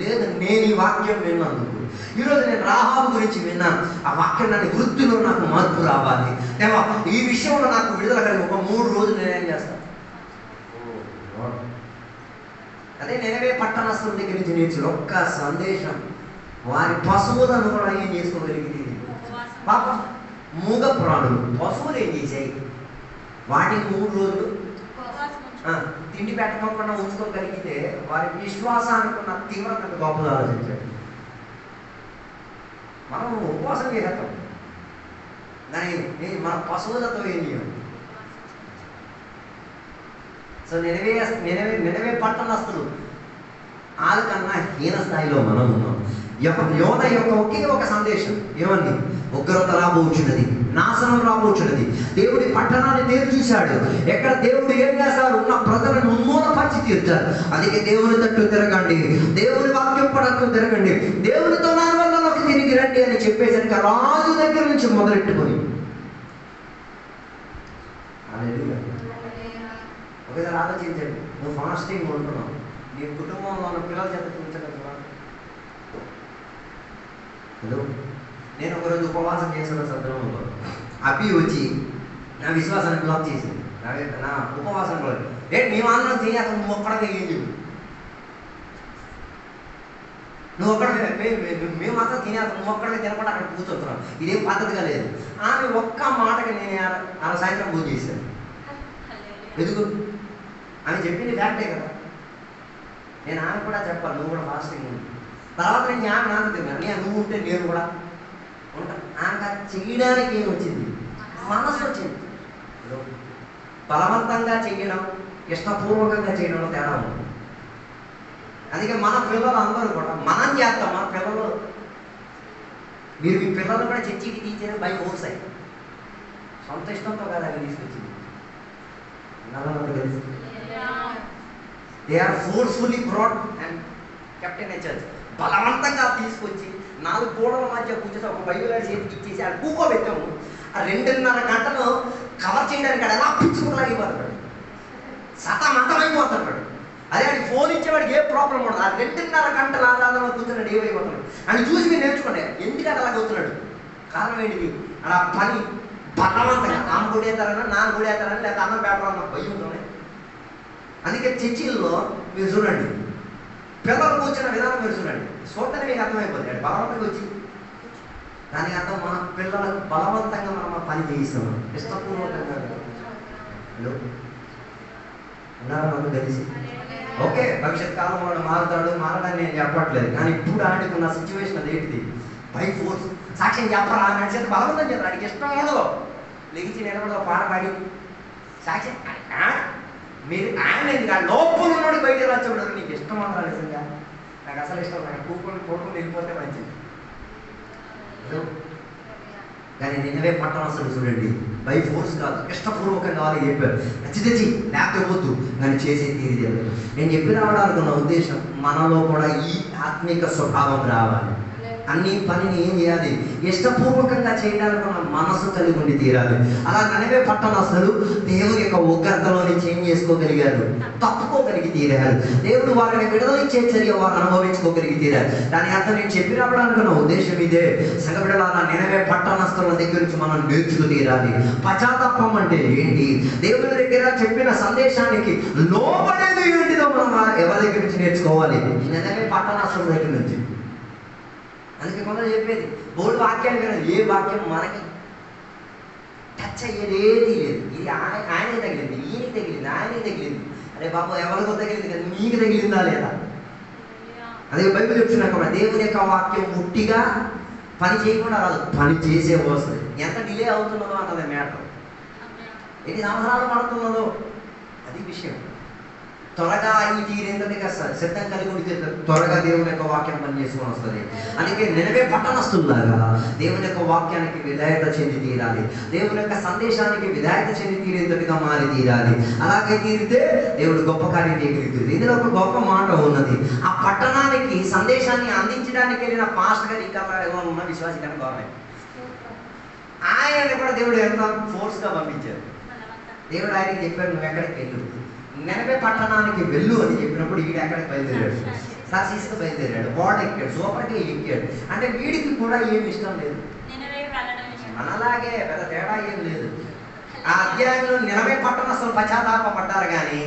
లేదు, నేను ఈ వాక్యం విన్నందుకు. ఈరోజు నేను రాహాబు గురించి విన్నాను. ఆ వాక్యం నన్ను వృత్తిలో నాకు మార్పు రావాలి, ఈ విషయంలో నాకు విడుదల కలిగి ఒక 3 రోజులు నేనేం చేస్తాను. అదే నినవే పట్టణస్తుల దగ్గర నుంచి నేర్చుకుని ఒక్క సందేశం వారి పశువులను కూడా ఏం చేసుకోగలిగింది. పాపం మూగ ప్రాణులు, పశువులు ఏం చేశాయి? వాటికి 3 రోజులు తిండి పెట్టకుండా ఉంచుకోగలిగితే వారి విశ్వాసానికి ఉన్న తీవ్రతను గొప్పగా ఆలోచించాడు. మనం ఉపవాసం చేసేస్తాం, దానికి మన పశువులతో ఏం చేయం. సో నినవే పట్టణస్తులు వాళ్ళకన్నా హీన స్థాయిలో మనం ఉన్నాం. యోన యొక్క ఒకే ఒక సందేశం ఏమండి? ఉగ్రత రాబోచున్నది, నాశనం రాబోచున్నది. దేవుడి పట్టణాన్ని దేవుడు చూశాడు. ఎక్కడ దేవుడు ఏం చేస్తారు? ఉన్న ప్రజలను ఉన్మూలపరిచి తీర్చారు. అందుకే దేవుని తట్టు తిరగండి, దేవుని వాక్యం పడట్టు తిరగండి, దేవునితో నాలుగు తిరిగి రండి అని చెప్పేసరికి రాజు దగ్గర నుంచి మొదలెట్టుకొని ఒకసారి ఆలోచించండి. నువ్వు ఫాస్టింగ్ ఉంటున్నావు, నీ కుటుంబంలో ఉన్న పిల్లల చేత చూపించగలవా? హలో, నేను ఒకరోజు ఉపవాసం చేసిన సందర్భంలో అబ్బి వచ్చి నా విశ్వాసాన్ని బ్లాక్ చేసింది. నా ఉపవాసం కూడా మేము అందరం తినేక నువ్వు ఒక్కడగా ఏం చెప్పు, నువ్వు ఒక్కడ మేము మాత్రం తినేక నువ్వు ఒక్కడగా తినకుండా అక్కడ కూర్చోతున్నావు, ఇదేం పద్ధతిగా లేదు. ఆమె ఒక్క మాటకి నేను అర సాయంత్రం పూజ చేశాను. ఎందుకు? ఆమె చెప్పింది ఫ్యాక్టే కదా. నేను ఆమె కూడా చెప్పాలి, నువ్వు కూడా ఫాస్టింగ్ ఉంది. తర్వాత నేను నాకు తిన్నాను, నువ్వు ఉంటే నేను కూడా ఉంటాను. ఆమె చేయడానికి ఏం వచ్చింది? మనసు వచ్చింది. బలవంతంగా చేయడం, ఇష్టపూర్వకంగా చేయడంలో తేడా ఉంది. అందుకే మన పిల్లలు అందరూ కూడా మనం చేస్తాం. మన పిల్లలు, మీరు మీ పిల్లలు కూడా చర్చికి తీసేది బై ఫోర్స్ అయ్యి, సొంత ఇష్టంతో కాదు అవి తీసుకొచ్చింది. They are forcefully brought and kept in a church. బలవంతంగా తీసుకొచ్చి 4 గోడల మధ్య కూర్చొని ఒక బైబిల్ చేతికి ఇచ్చేసి ఆడ కూకోబెట్టాము. ఆ 2.5 గంటలు కవర్ చేయడానికి ఆడ ఎలా పిచ్చుకోలేకపోతాడు, సతమతమైపోతాడు. అదే ఆడికి ఫోన్ ఇచ్చేవాడికి ఏ ప్రాబ్లం ఉండదు. ఆ 2.5 గంటల ఆరాధన కూర్చున్నాడు, ఏమైపోతున్నాడు అని చూసి మీరు నేర్చుకోండి ఎందుకంటే అలాగ అవుతున్నాడు. కారణం ఏంటిది? అలా పని బలవంతంగా ఆమె గుడేస్తారన్నా, నాన్న గుడేస్తారని, లేదా అన్నం పేపర్ అన్న భయంతోనే. అందుకే చర్చిల్లో మీరు చూడండి, పిల్లలు కూర్చున్న విధానం మీరు చూడండి, చూడటమే మీకు అర్థమైపోతుంది. బలవంతంగా వచ్చి దానికి అర్థం మన పిల్లలకు బలవంతంగా మనం పని చేయిస్తున్నాం, ఇష్టపూర్వకంగా. ఉన్నారని తెలిసి ఓకే, భవిష్యత్ కాలంలో వాడు మారడాన్ని నేను చెప్పట్లేదు, కానీ ఇప్పుడు ఆడుకున్న సిచ్యువేషన్ అది ఏంటిది? By force. సాక్ష్యం చెప్పరా నడిచేది బలవంతం చెప్పారు, ఆడికి ఇష్టం ఉండదు. లెగిచి నిలబడి పాట పాడి సాక్ష్యం మీరు ఆయన లోపల ఉన్నాడు, బయట రాచబడరు. నీకు ఇష్టం ఉండరా? నిజంగా నాకు అసలు ఇష్టం, నాకు కూడుకుని వెళ్ళిపోతే మంచిది. కానీ నిన్నవే పట్టణస్తులు చూడండి, బై ఫోర్స్ కాదు, ఇష్టపూర్వకంగా వాళ్ళు చెప్పారు. తెచ్చి లేకపోద్దు కానీ చేసే తీరు. నేను చెప్పి రావడానుకున్న ఉద్దేశం, మనలో కూడా ఈ ఆత్మిక స్వభావం రావాలి. అన్ని పనిని ఏం చేయాలి? ఇష్టపూర్వకంగా చేయడానికి ఉన్న మనసు కలిగి ఉండి తీరాలి. అలా ననివే పట్టణస్తులు దేవుని యొక్క ఉగ్రతలోని చేంజ్ చేసుకోగలిగారు, తప్పుకోగలిగి తీరారు. దేవుడు వారిని విడుదలిచ్చే చర్య వారు అనుభవించుకోగలిగి తీరారు. దాని అర్థం నేను చెప్పి రావడానికున్న ఉద్దేశం ఇదే. సంఘబిడ్డలారా, నినవే పట్టణస్తుల దగ్గర నుంచి మనం నేర్చుకు తీరాలి. పశ్చాత్తాపం అంటే ఏంటి? దేవుని దగ్గర చెప్పిన సందేశానికి లోబడేది ఏంటిదో మనం ఎవరి దగ్గర నుంచి నేర్చుకోవాలి? నినవే పట్టణస్తుల దగ్గర నుంచి. అందుకే కొందరు చెప్పేది బోర్డు వాక్యాలు వినదు, ఏ వాక్యం మనకి టచ్ అయ్యేది ఏది లేదు. ఇది ఆయనకి తగిలింది, ఈయనకి తగిలింది, ఆయనకి తగిలింది. అరే బాబు, ఎవరికో తగిలింది కదా, మీకు తగిలిందా లేదా? అదే బైబిల్ చెప్తున్నా కూడా, దేవుని యొక్క వాక్యం ముట్టిగా పని చేయకుండా రాదు, పని చేసే వస్తుంది. ఎంత డిలే అవుతున్నదో అన్నది మ్యాటర్. ఎన్ని సంవత్సరాలు పడుతున్నదో అది విషయం. త్వరగా ఈ తీరేంతటిగా సిద్ధం కలిగి ఉంటే త్వరగా దేవుని యొక్క వాక్యం పనిచేసుకొని వస్తుంది. అందుకే నినవే పట్టణస్తులాగా దేవుని యొక్క వాక్యానికి విధేయత చెంది తీరాలి, దేవుని యొక్క సందేశానికి విధేయత చెంది తీరేంతటిగా మారి తీరాలి. అలాగే తీరితే దేవుడు గొప్ప కార్యం చేయగలుగుతుంది. ఇందులో ఒక గొప్ప మాట ఉన్నది. ఆ పట్టణానికి సందేశాన్ని అందించడానికి వెళ్ళిన పాస్టర్ గారు ఇంకా ఉన్న విశ్వాసి కానీ గవర్నమెంట్ ఆయన కూడా దేవుడు ఎంత ఫోర్స్గా పంపించారు. దేవుడు ఆయనకి చెప్పారు, నువ్వు ఎక్కడికి వెళ్ళు, నినవే పట్టణానికి వెళ్ళు అని చెప్పినప్పుడు వీడు ఎక్కడికి బయలుదేరాడు? సర్సీస్కి బయలుదేరాడు, వాడు ఎక్కాడు, సూపర్గా ఎక్కాడు. అంటే వీడికి కూడా ఏమి ఇష్టం లేదు, మనలాగే పెద్ద తేడా ఏం లేదు. ఆ అధ్యాయంలో నినవే పట్టణస్తులు పశ్చాత్తాపడ్డారు, కానీ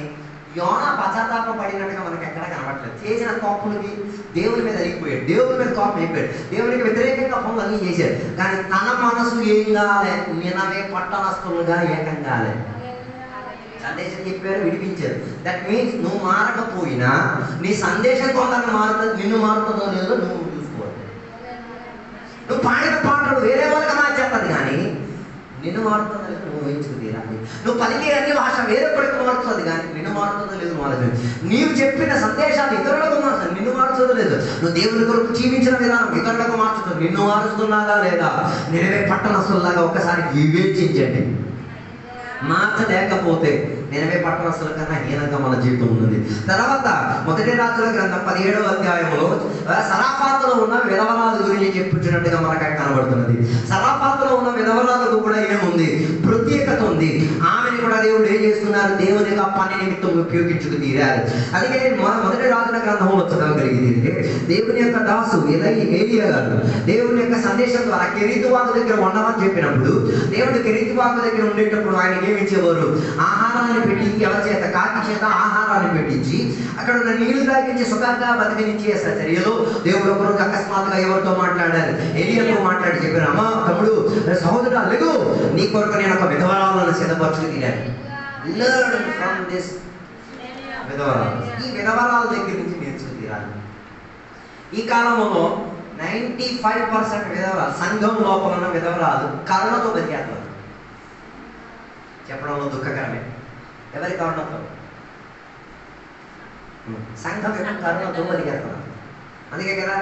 యోనా పశ్చాత్తాపం పడినట్టుగా మనకి ఎక్కడ కనబడలేదు. చేసిన కోపలకి దేవుని మీద అరిగిపోయాడు, దేవుని మీద కోపం అయిపోయాడు, దేవునికి వ్యతిరేకంగా పనులు అన్నీ చేశాడు. కానీ తన మనసు ఏం కాలే, నినవే పట్టణస్తులుగా ఏకం కాలే. సందేశం చెప్పారు, విడిపించారు. దట్ మీన్స్ నువ్వు మారకపోయినా నీ సందేశం కొందరిని మారుతుంది, నిన్ను మారుతుందో లేదో నువ్వు చూసుకోవాలి. నువ్వు పాడిన పాటలు వేరే వాళ్ళకి మార్చేస్తుంది, కానీ నిన్ను మారుతుందో లేదో నువ్వు ఊహించుకు తీరాలి. నువ్వు పలికే అన్ని భాష వేరే ఒకరికి మారుతుంది, కానీ నిన్ను మారుతుందో లేదో మారుతుంది. నీవు చెప్పిన సందేశాలు ఇతరులకు మారుతుంది, నిన్ను మారుతుందో లేదు. నువ్వు దేవుని కొరకు జీవించిన విధానం ఇతరులకు మార్చుతుంది, నిన్ను మారుస్తున్నాగా లేదా? నినవే పట్టణస్తులాగా ఒక్కసారి వివేచించండి. మార్చలేకపోతే నినవే పట్టణస్తుల కన్నా హీనంగా మన జీవితం ఉన్నది. తర్వాత మొదటి రాజుల గ్రంథం 17వ అధ్యాయంలో సరాఫాతులో ఉన్న విధవరాలు గురించి చెప్పుచున్నట్టుగా మనకు కనబడుతున్నది. సరాఫాతులో ఉన్న విధవరాలకు కూడా ఏముంది? ప్రత్యేకత ఉంది. ఆమెను కూడా దేవుడు ఏం చేస్తున్నారు? దేవుని యొక్క పని నిమిత్తం ఉపయోగించుకు తీరారు. అందుకే మొదటి రాజుల గ్రంథంలో చదవగలిగింది. దేవుని యొక్క దాసు ఏలియా గారు దేవుని యొక్క సందేశం ద్వారా కెరీతువాకు దగ్గర ఉండమని చెప్పినప్పుడు, దేవుడు కెరీతువాకు దగ్గర ఉండేటప్పుడు ఆయన ఏమిచ్చేవారు? ఆహారాన్ని పెట్టి, ఎవరి చేత? కాకి చేత ఆహారాన్ని పెట్టించి అక్కడ ఉన్న నీళ్లు తాగించి సుఖంగా బతికినిచ్చే చర్యలో దేవుడు ఒకరోజు అకస్మాత్తుగా ఎవరితో మాట్లాడారు? ఏలియాతో మాట్లాడి చెప్పారు, అమ్మా తమ్ముడు, సహోదరుడు, అలుగు, నీ కొరకు నేను ఒక విధవరాలను సిద్ధపరచుకు తీరాను. లెర్న్ ఫ్రమ్ దిస్ విధవరాలు. ఈ విధవరాల దగ్గర నుంచి నేర్చుకు తీరాలి. ఈ కాలంలో 95% విధవరాలు, సంఘం లోపల ఉన్న విధవరాలు కరుణతో బతికేస్తారు. చెప్పడంలో దుఃఖకరమే. ఎవరి కరుణతో? సంఘం యొక్క కరుణతో బతికేస్తారు. అందుకే కదా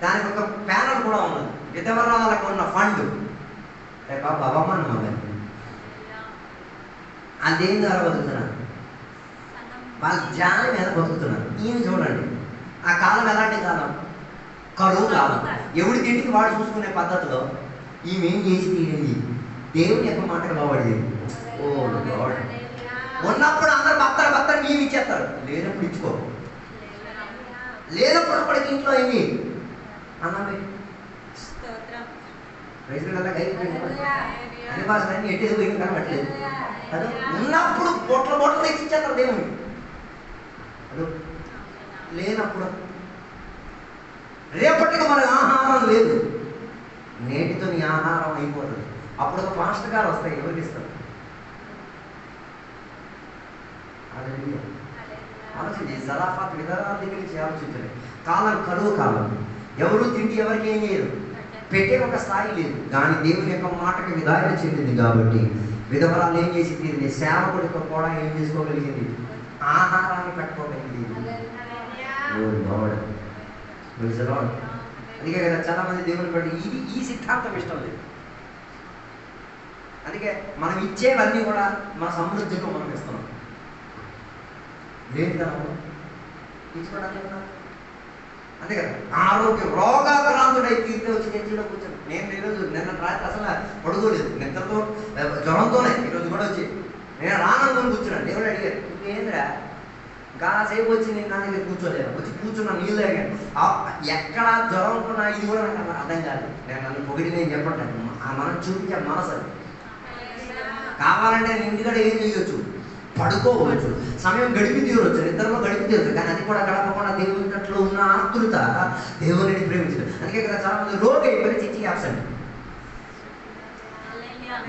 దానికి ఒక ప్యానల్ కూడా ఉన్నది, విధవరాలకు ఉన్న ఫండ్. రేపు అవమానం అవ్వాలి, అదేం ద్వారా బతుకుతున్నారు, వాళ్ళ జాలి మీద బతుకుతున్నారు. ఈయన చూడండి, ఆ కాలం ఎలాంటి కాలం? కరువు కాలం. ఎవడి తిండికి వాడు చూసుకునే పద్ధతిలో ఈమె ఏం చేసి తీరింది, దేవుని యొక్క మాటకు లోబడింది. ఓ లార్డ్, ఉన్నప్పుడు అందరు భర్తలు మేము ఇచ్చేస్తారు, లేనప్పుడు ఇచ్చుకో. లేనప్పుడు ఒకటికి ఇంట్లో ఏంటి అన్నం అన్ని భాషలన్నీ ఎట్టేది పోయింది కనబట్టలేదు. అదే ఉన్నప్పుడు బొట్టలు తెచ్చిచ్చేస్తారు దేవుని. అదో లేనప్పుడు రేపటికి మనకు ఆహారం లేదు, నేటితో నీ ఆహారం అయిపోతుంది. అప్పుడు ఒక పాస్టర్ గారు వస్తాయి, ఎవరికి ఇస్తారు? ఆలోచించి జరాఫాత్ విధానాల దగ్గర నుంచి ఆలోచించలేదు. కాలం కరువు కాలం, ఎవరు తిండి ఎవరికి ఏం చేయరు, పెట్టే ఒక స్థాయి లేదు. కానీ దేవుని యొక్క మాటకి విధానం చెందింది కాబట్టి విధవరాలు ఏం చేసి తీరింది, సేవకుడికి కూడా ఏం చేసుకోగలిగింది, ఆహారాన్ని పెట్టుకోగలిగింది. అందుకే కదా చాలా మంది దేవుని బట్టి ఈ సిద్ధాంతం ఇష్టం లేదు. అందుకే మనం ఇచ్చేవన్నీ కూడా మన సమృద్ధిలో మనం ఇస్తున్నాం. లేనితనము తీసుకోవడానికి అంతే కదా. ఆరోగ్యం రోగాక్రాంతుడై తీరితే వచ్చి చర్చిలో కూర్చొని, నేను ఈరోజు నిన్న రాత్రి అసలు పడుకోలేదు, నిద్రతో జ్వరంతోనే ఈరోజు కూడా వచ్చి నేను రానందుని కూర్చున్నాను. దేవుడు అడిగారు, ఏంద్రా కాసేపు వచ్చి నేను నా దగ్గర కూర్చోలేదు, వచ్చి కూర్చున్నా, నీళ్ళు తాగాను. ఎక్కడ జ్వరం కొన్నా ఇది కూడా నాకు అర్థం కాదు. నన్ను పొగిడి నేను చెప్పట్లేదు, మనం చూపించే మనసు అది. కావాలంటే నేను ఇంటికాడ ఏం చేయొచ్చు, పడుకోవచ్చు, సమయం గడిపి తీరవచ్చు, నిద్రలో గడిపి తీరవచ్చు. కానీ అది కూడా గడపకుండా దేవునిలో ఉన్న ఆతృత దేవుని ప్రేమించడం. అందుకే కదా చాలా మంది రోగి అయిపోయి చర్చికి ఆప్షన్.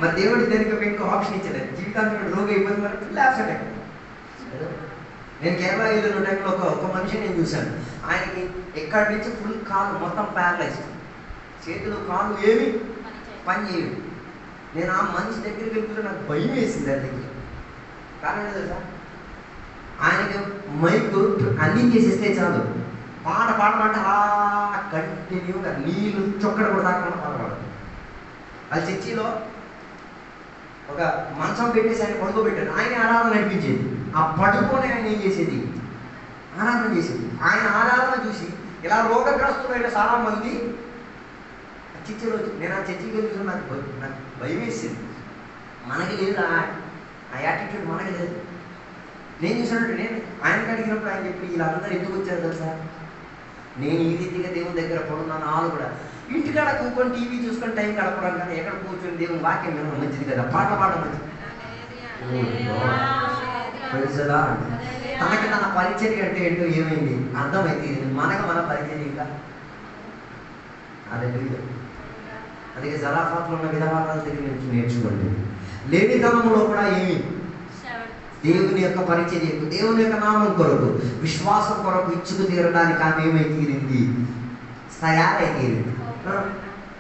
మరి దేవుడి దేనికి ఇంకో ఆప్షన్ ఇచ్చలేదు, జీవితానికి రోగి అయిపోయింది మరి ఫుల్ ఆప్షన్. నేను కేరళ వెళ్ళిన టైంలో ఒక మనిషిని నేను చూశాను. ఆయనకి ఎక్కడి నుంచి ఫుల్ కాళ్ళు మొత్తం ప్యారలైజ్, చేతులు కాళ్ళు ఏమి పని చేయవు. నేను ఆ మనిషి దగ్గరికి వెళ్తే నాకు భయం వేసింది. దాని దగ్గర కారణం తెలుసా, ఆయనకి మైకు అందించేసేస్తే చాలు, పాట పాడమంటే అలా కంటిన్యూగా నీళ్ళు చొక్కడ కూడా దాకా పాడవాడు. అది చర్చిలో ఒక మంచం పెట్టేసి ఆయన పడుకోబెట్టాడు, ఆయన ఆరాధన నడిపించేది. ఆ పడుకొని ఆయన ఏం చేసేది, ఆరాధన చేసేది. ఆయన ఆరాధన చూసి ఇలా రోగగ్రస్తులైన చాలా మంది చర్చిలో, నేను ఆ చర్చికి వెళ్ళి నాకు భయం వేసింది. మనకి లేదు ఆ యాటిట్యూడ్, మనకి లేదు. నేను చూసినట్టు నేను ఆయనకి అడిగినప్పుడు ఆయన చెప్పి వీళ్ళందరూ ఎందుకు వచ్చారు తెలుసా, నేను ఈ రీతిగా దేవుని దగ్గర పడున్నాను. వాళ్ళు కూడా ఇంటికాడ కూర్చొని టీవీ చూసుకొని టైం గడపడం కానీ ఎక్కడ కూర్చొని దేవుని వాక్యం వినడం మంచిది కదా, పాట పాడడం మంచిది. తనకి తన పరిచర్య అంటే ఏంటో ఏమైంది అర్థమైతే మనకు మన పరిచర్య ఇంకా అదే. అందుకే జరాఫాత్లో ఉన్న విధవారాల దగ్గర నుంచి నేర్చుకోండి. లేనితనంలో కూడా ఏమి, దేవుని యొక్క పరిచర్యకు, దేవుని యొక్క నామం కొరకు, విశ్వాసం కొరకు ఇచ్చుకు తీరడానికి ఆమె ఏమై తీరింది, తయారై తీరింది.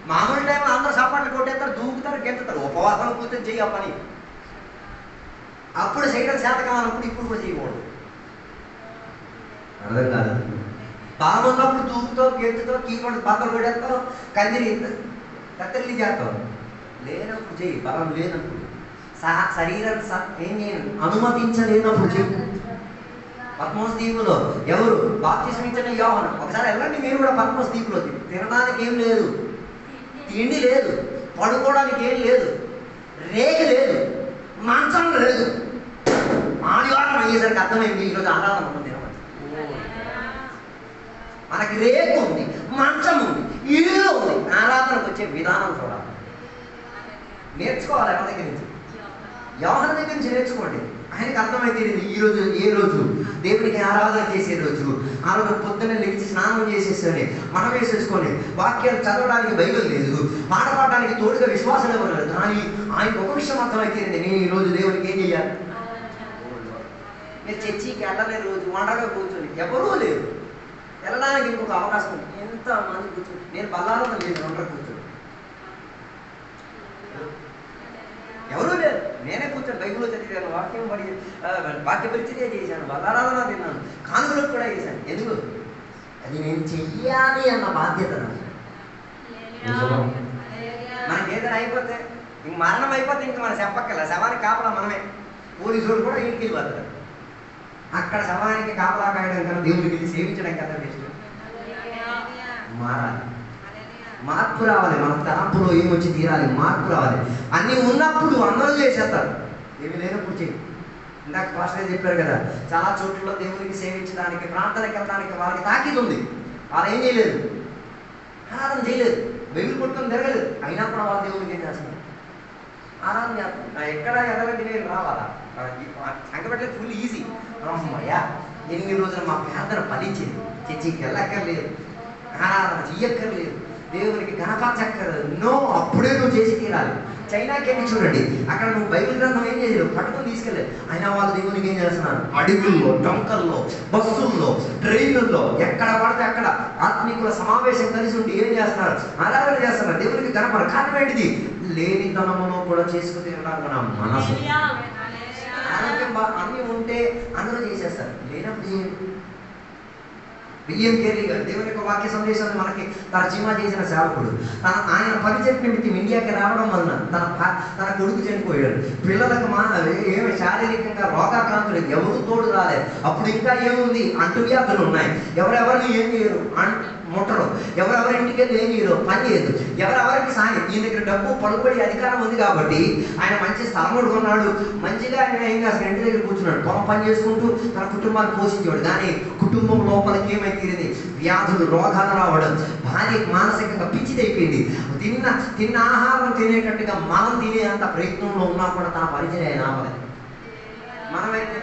మామూలు టైంలో అందరూ సపాట్లు కొట్టేస్తారు, దూకుతారు, గెంతుతారు, ఉపవాసం కూర్చొని చెయ్యి ఆ పని. అప్పుడు చేయడం చేత కావాలన్నప్పుడు ఇప్పుడు కూడా చేయకూడదు. అర్థం కాదు. బాగున్నప్పుడు దూకుతావు, గెంతుతావు, కీపడి పాత్రలు కొట్టేస్తావు, కందిరి కత్తిరిల్లి చేస్తావు. లేనప్పుడు చెయ్యి, బలం లేనప్పుడు, శరీరం ఏం చేయను అనుమతించలేనప్పుడు చెయ్యి. పద్మోస్ దీపులో ఎవరు బాప్తిసం ఇచ్చిన యోహాను. ఒకసారి వెళ్ళండి మీరు కూడా పద్మోస్ దీపులో. తినడానికి ఏం లేదు, తిండి లేదు, పడుకోవడానికి ఏం లేదు, రేగి లేదు, మంచం లేదు. ఆదివారం అయ్యేసరికి అర్థమైంది ఈరోజు ఆరాధన ఉంటుంది. మనకి రేకు ఉంది, మంచం ఉంది, ఇల్లు ఉంది. ఆరాధనకు వచ్చే విధానం చూడాలి, నేర్చుకోవాలి. ఎవరి దగ్గర నుంచి? యోహాను దగ్గర నుంచి నేర్చుకోండి. ఆయనకి అర్థమైతే ఈరోజు ఏ రోజు దేవునికి ఆరాధన చేసే రోజు. ఆ రోజు పొద్దున్నే లేచి స్నానం చేసేసుకొని మనం వేసేసుకొని వాక్యాలు చదవడానికి బైబిల్ లేదు, పాట పాడడానికి తోడుగా విశ్వాసం ఇవ్వలేదు. కానీ ఆయనకు ఒక విషయం అర్థమైతే నేను ఈరోజు దేవునికి ఏం చేయాలి. మీరు చర్చికి వెళ్ళలేని రోజు వండగా కూర్చొని ఎవరూ లేరు, వెళ్ళడానికి ఇంకొక అవకాశం ఉంది. ఎంతమంది కూర్చొని నేను బల్లాలో లేదు ఒంటరి కూర్చోడు, ఎవరూ లేరు, నేనే కూర్చొని బైబిల్లో చదివాను, వాక్య పరిచర్య చేశాను, బల్లారాధన తిన్నాను, కానుకలకు కూడా చేశాను. ఎందుకు? అది నేను చెయ్యాలి అన్న బాధ్యత నాకు. మనకి ఏదైనా అయిపోతే ఇంక మరణం అయిపోతే ఇంక మనం చెప్పక్కర్ల, శవానికి కాపలా మనమే. పోలీసులు కూడా ఇంటికి వెళ్ళిపోతారు. అక్కడ శవానికి కాపలా కాయడం కన్నా దేవుడికి వెళ్ళి సేవించడం కదా బెస్ట్. మారాలి, మార్పు రావాలి. మన తలంపులో ఏమొచ్చి తీరాలి, మార్పు రావాలి. అన్నీ ఉన్నప్పుడు అందరూ చేసేస్తారు, ఏమి లేనప్పుడు చేయి. ఇందాక పాస్టర్ చెప్పారు కదా, చాలా చోట్ల దేవునికి సేవించడానికి, ప్రార్థనకి వెళ్ళడానికి వాళ్ళకి తాకీదు ఉంది. వాళ్ళు ఏం చేయలేదు, ఆరాధన చేయలేదు, బైబిల్ పట్టుకొని తిరగలేదు, అయినా కూడా వాళ్ళు దేవునికి ఏం చేస్తున్నారు, ఆరాధన చేస్తున్నారు. ఎక్కడ ఎదగండి నేను రావాలా? సంగపెట్టలేదు, ఫుల్ ఈజీ. అమ్మయ్యా 8 రోజులు మా ప్రార్థన ఫలించింది, చర్చికి వెళ్ళక్కర్లేదు, ఆరాధన చెయ్యక్కర్లేదు, దేవునికి గణపరచక్కర్లేదు. నో, అప్పుడే నువ్వు చేసి తీరాలి. చైనాకి వెళ్ళి చూడండి, అక్కడ నువ్వు బైబిల్ గ్రంథం ఏం చేయలేవు, పట్టుకొని తీసుకెళ్ళలేదు. అయినా వాళ్ళు దేవునికి ఏం చేస్తున్నారు, అడవుల్లో, టంకల్లో, బస్సుల్లో, ట్రైన్లలో, ఎక్కడ పడితే అక్కడ ఆత్మీకుల సమావేశం కలిసి ఉండి ఏం చేస్తున్నారు, ఆరాధన చేస్తున్నారు, దేవునికి గణపర. కారణం ఏంటిది? లేనితనములో కూడా చేసుకుని తినడానికి నా మనసు. ఆరోగ్యం అన్నీ ఉంటే అందరూ చేసేస్తారు, లేనప్పుడు విలియం కేరీ గారు దేవుని యొక్క వాక్య సందేశాన్ని మనకి తర్జుమా చేసిన సేవకుడు. ఆయన పరిచయం నిమిత్తం ఇండియాకి రావడం వలన తన కొడుకు చనిపోయాడు. పిల్లలకు ఏమి శారీరకంగా రోగాక్రాంతులు, ఎవరు తోడు రాలేదు. అప్పుడు ఇంకా ఏముంది, అంటువ్యాధులు ఉన్నాయి. ఎవరెవరిని ఏం చేయరు, ముట్టరు. ఎవరెవరి ఇంటికి వెళ్ళి ఏం చేయరు, పని చేయదు. ఎవరెవరికి సాయం. ఈయన దగ్గర డబ్బు, పలుకుబడి, అధికారం ఉంది కాబట్టి ఆయన మంచి స్థలం కొన్నాడు. మంచిగా ఆయన ఏం చేస్తాడు, ఇంటి దగ్గర కూర్చున్నాడు, పొలం పని చేసుకుంటూ తన కుటుంబాన్ని పోషించాడు. కానీ కుటుంబం లోపలికి ఏమైతే వ్యాధులు, రోగాలు రావడం, భార్య మానసికంగా పిచ్చిదైపోయింది. తిన్న ఆహారం తినేటట్టుగా మనం తినేంత ప్రయత్నంలో ఉన్నా కూడా తన పరిచయం ఆపలేదు. మనమైతే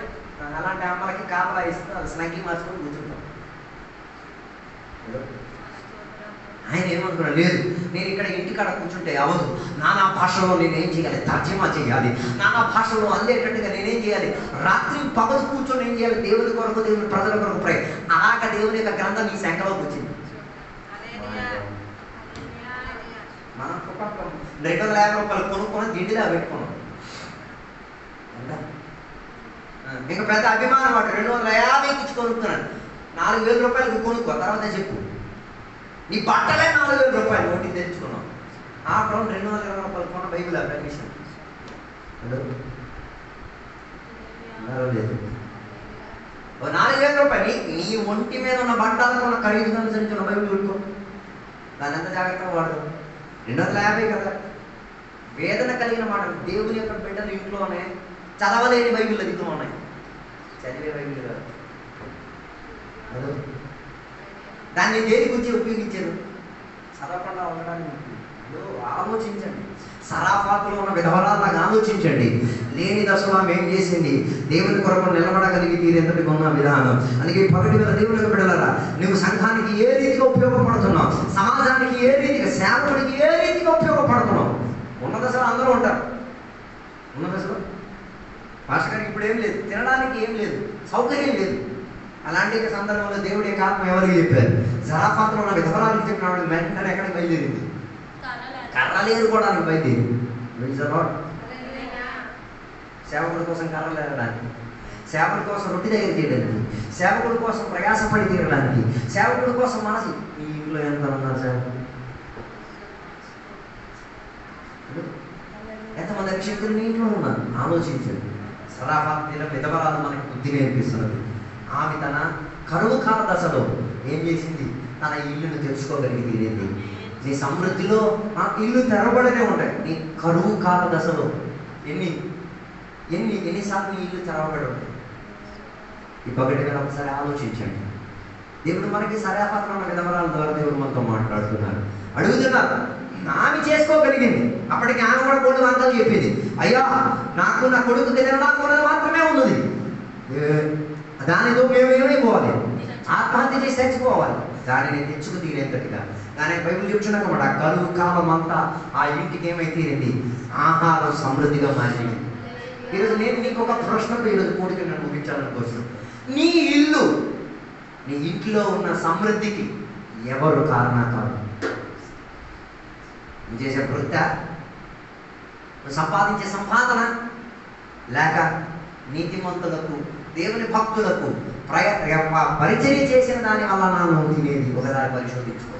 అలాంటి అమ్మలకి కాపలా ఇస్తూ స్నగ్గి మార్చుకొని కూర్చుంటాం. ఆయన ఏమనుకున్నాడు, లేదు నేను ఇక్కడ ఇంటికాడ కూర్చుంటే అవదు, నానా భాషలో నేనేం చేయాలి, తర్జమా చేయాలి, నానా భాషలో అందేటట్టుగా నేనేం చేయాలి, రాత్రి పగలు కూర్చొని ఏం చేయాలి, దేవుని కొరకు, దేవుని ప్రజల కొరకు ప్రై. అలాగ దేవుని యొక్క గ్రంథం ఈ శంఖలోకి వచ్చింది. మనం 250 రూపాయలు కొనుక్కొని దిండిలా పెట్టుకున్నాం. ఇంకా పెద్ద అభిమానం వాడు 250 ఇచ్చి కొనుక్కున్నాను. 4000 రూపాయలకు కొనుక్కో, తర్వాత చెప్పు. నీ బట్టలే 4000 రూపాయలు ఒకటి తెచ్చుకున్నాం. ఆ టౌన్ 220 రూపాయలు కొన్న బైబిల్ పర్మిషన్ లేదు. 4000 రూపాయలు నీ ఒంటి మీద ఉన్న బట్టలకు ఉన్న ఖరీదును అనుసరించి ఉన్న బైబిల్ కొనుక్కో. దాన్ని ఎంత జాగ్రత్తగా వాడదు. 250 కదా. వేదన కలిగిన మాటలు దేవుని యొక్క బిడ్డలు ఇంట్లోనే చదవలేని బైబిల్ అధికం ఉన్నాయి, చదివే బైబిల్ కాదు. దాన్ని దేని గురించి ఉపయోగించారు, చదవకుండా ఉండడానికి. ఆలోచించండి, సరాఫాతులో ఉన్న విధవరాల్లాగా ఆలోచించండి. లేని దశలో ఆమె ఏం చేసింది, దేవుని కొరకు నిలబడగలిగి తీరేంతటి ఉన్న విధానం. అందుకే పగటి మీద దేవునికి బిడ్డలారా, నువ్వు సంఘానికి ఏ రీతిగా ఉపయోగపడుతున్నావు, సమాజానికి ఏ రీతిగా, సేవకుడికి ఏ రీతిగా ఉపయోగపడుతున్నావు. ఉన్న దశలో అందరూ ఉంటారు. ఉన్న దశలో భాష గారికి ఇప్పుడు ఏం లేదు, తినడానికి ఏం లేదు, సౌకర్యం లేదు. అలాంటి సందర్భంలో దేవుడి యొక్క ఆత్మ ఎవరికి చెప్పారు, జరాఫాతులో ఉన్న విధవరాలకు చెప్పినప్పుడు వెంటనే ఎక్కడికి బయలుదేరింది, కర్రలు ఏరుకోవడానికి బయలుదేరింది. సేవకుడి కోసం కర్రలు ఏరడానికి, సేవకుడి కోసం రొట్టి దగ్గర చేయడానికి, సేవకుడి కోసం ప్రయాసపడి తీరడానికి, సేవకుడి కోసం మనసు. ఈ ఇంట్లో ఎంత ఉన్నారు సేవకుడు, ఎంతమంది అభిషేకులు మీ ఇంట్లో ఉన్నారు, ఆలోచించండి. సరాఫాత్ విధవరాలు మనకి బుద్ధి నేర్పిస్తున్నది. ఆమె తన కరువు కాల దశలో ఏం చేసింది, తన ఇల్లును తెచ్చుకోగలిగి తీరింది. నీ సమృద్ధిలో ఆ ఇల్లు తెరవబడనే ఉంటాయి. నీ కరువు కాల దశలో ఎన్నిసార్లు నీ ఇల్లు తెరవబడి ఉంటాయి. ఈ పగటి మీద ఒకసారి ఆలోచించండి. దేవుడు మనకి సరాఫాతులో ఉన్న విధవరాల ద్వారా దేవుడు మనతో మాట్లాడుతున్నారు, అడుగుతున్నారు. ఆమె చేసుకోగలిగింది. అప్పటికి ఆమె కూడా కోటి వార్తలు చెప్పింది, అయ్యా నాకు నా కొడుకు తినడానికి ఉన్నది మాత్రమే ఉన్నది, దానితో మేము ఏమైపోవాలి, ఆత్మహత్య చేసి చచ్చిపోవాలి, దానిని తెచ్చుకు తీరేంతటిగా. దాని బైబిల్ చెప్తున్నాక మాట కరువు కాలం అంతా ఆ ఇంటికి ఏమైతే తీరింది, ఆహారం సమృద్ధిగా మారింది. ఈరోజు నేను నీకు ఒక ప్రశ్నకు ఈరోజు కోరిక నేను ముగించాలనుకోవచ్చు. నీ ఇల్లు నీ ఇంట్లో ఉన్న సమృద్ధికి ఎవరు కారణాకారు? నువ్వు చేసే వృత్తి, నువ్వు సంపాదించే సంపాదన, లేక నీతిమంతులకు దేవుని భక్తులకు పరిచర్య చేసిన దాని వల్ల నువ్వు తినేది? ఒకసారి పరిశోధించుకో.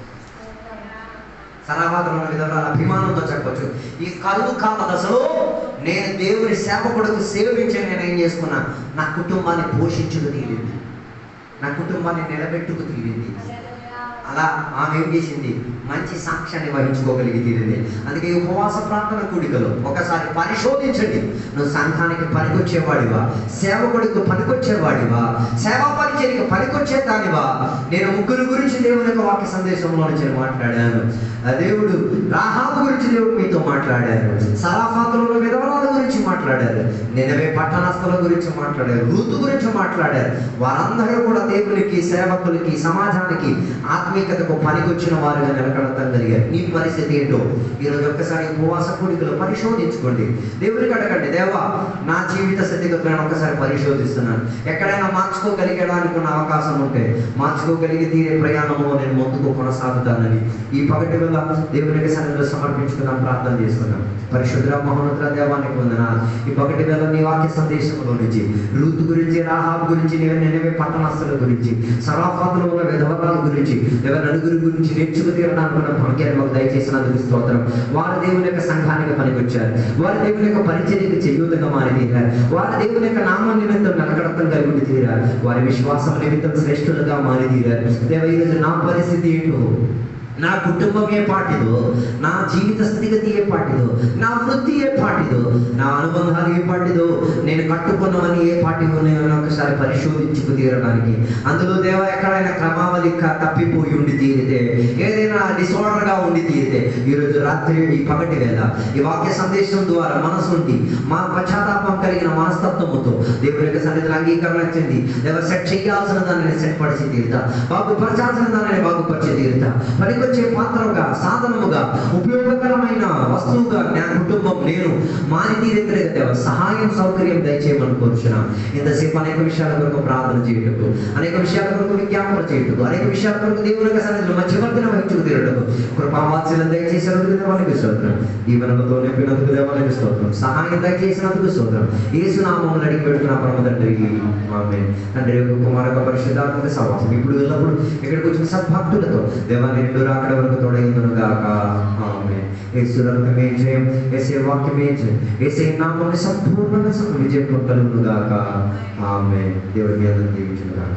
సరాబాదులో విధవరాల అభిమానంతో చెప్పొచ్చు, ఈ కరువు కాల దశలో నేను దేవుని సేవకుడుకు సేవించి నేను ఏం చేసుకున్నా, నా కుటుంబాన్ని పోషించుకు తీరింది, నా కుటుంబాన్ని నిలబెట్టుకు తీరింది. అలా ఆమె ఏం చేసింది? మంచి సాక్ష్యాన్ని వహించుకోగలిగి తీరింది. అందుకే ఈ ఉపవాస ప్రార్థన కూడికలో ఒకసారి పరిశోధించండి. నువ్వు సంఘానికి పనికొచ్చేవాడివా? సేవకుడికి పనికొచ్చేవాడివా? సేవా పరిచర్యకి పనికొచ్చేదానివా? నేను ముగ్గురు గురించి దేవుని యొక్క వాక్య సందేశంలో నుంచి మాట్లాడాను. దేవుడు రాహాబు గురించి దేవుడు మీతో మాట్లాడారు. సరాఫాతులో విధవరాల గురించి మాట్లాడారు. నినవే పట్టణస్థుల గురించి మాట్లాడారు. రూతు గురించి మాట్లాడారు. వారందరూ కూడా దేవునికి, సేవకులకి, సమాజానికి, ఆత్మీయతకు పనికొచ్చిన వారుగా నిలకడతాం కలిగారు. నీ పరిస్థితి ఏంటో ఈరోజు ఒక్కసారి ఉపవాస కూడికలో పరిశోధించుకోండి. దేవునికి అడగండి, దేవా నా జీవిత స్థితిగతులను ఒకసారి పరిశోధిస్తున్నాను. ఎక్కడైనా మార్చుకోగలిగడానికి ఉన్న అవకాశం ఉంటే మార్చుకోగలిగి తీరే ప్రయాణంలో నేను ముందుకు కొనసాగుతానని ఈ పగటి వేళ దేవునికి సన్నిధిలో సమర్పించుకున్నాం, ప్రార్థన చేసుకున్నాం. పరిశుద్ధ మహోన్నత దేవానికి వందనాలు. ఈ పగటి వేళ నీ వాక్య సందేశంలో నుంచి రూతు గురించి, రాహాబు గురించి, నినవే పట్టణస్థుల గురించి, సరాఫాతులో ఉన్న విధవరాల గురించి, నలుగురి గురించి నేర్చుకు తీరడానికి భాగ్యాన్ని మాకు దయచేసినందుకు స్తోత్రం. వారు దేవుని యొక్క సంఘానికి పనికొచ్చారు. వారు దేవుని యొక్క పరిచర్యకు చేయూతగా మారి తీరారు. వారు దేవుని యొక్క నామం నిమిత్తం నిలకడతం కలిగి తీరారు. వారి విశ్వాసం నిమిత్తం శ్రేష్ఠులుగా మారి తీరారు. దేవ, ఈరోజు నా పరిస్థితి ఏంటో, నా కుటుంబం ఏ పాటిదో, నా జీవిత స్థితిగతి ఏ పాటిదో, నా వృత్తి ఏ పాటిదో, నా అనుబంధాలు ఏ పాటిదో, నేను కట్టుకున్నవని ఏ పాటిదో నేను ఒకసారి పరిశోధించుకు తీరడానికి, అందులో దేవ ఎక్కడైనా క్రమావళి తప్పిపోయి ఉండి తీరితే, ఏదైనా డిసార్డర్గా ఉండి తీరితే, ఈరోజు రాత్రి ఈ పగటి వేళ ఈ వాక్య సందేశం ద్వారా మనసుండి మా పశ్చాత్తాపం కలిగిన మనస్తత్వముతో దేవుని యొక్క సన్నిధిలో అంగీకరణ చెంది దేవ సెట్ చేయాల్సిన దానిని సెట్ పడిచి తీరుతా, బాగుపరచాల్సిన దానిని బాగుపరిచి తీరుతా, వచ్చే పాత్రగా, సాధనముగా, ఉపయోగకరమైన వస్తువుగా నా కుటుంబం, నేను మారి తీరేంద్రగా దేవ సహాయం సౌకర్యం దయచేయమని కోరుచున్నాం. ఇంతసేపు అనేక విషయాల కొరకు ప్రార్థన చేయుటకు, అనేక విషయాల కొరకు విజ్ఞాపన చేయుటకు, అనేక విషయాల కొరకు దేవుని సన్నిధిలో మధ్యవర్తిని వహించుకు తీరటకు కృపావాత్సల్యం దయచేసినందుకు దేవానికి స్తోత్రం. దీవెనలతో నింపినందుకు దేవానికి స్తోత్రం. సహాయం దయచేసినందుకు స్తోత్రం. యేసు నామములో అడిగి పెడుతున్న పరమ తండ్రి, ఆమేన్. తండ్రి యొక్క కుమార పరిశుద్ధాత్మక సహవాసం ఇప్పుడు ఎల్లప్పుడు ఇక్కడికి వచ్చిన సద్భక్తులతో దేవాన్ని రెండు అక్కడ వరకు తోడైందును గాక. ఆమేన్. యేసు రక్తమే జయం, యేసు వాక్యమే జయం, యేసు నామమున సంపూర్ణంగా విజయం కలుగును గాక. ఆమేన్. దేవుడి మీద దీవించును గాక.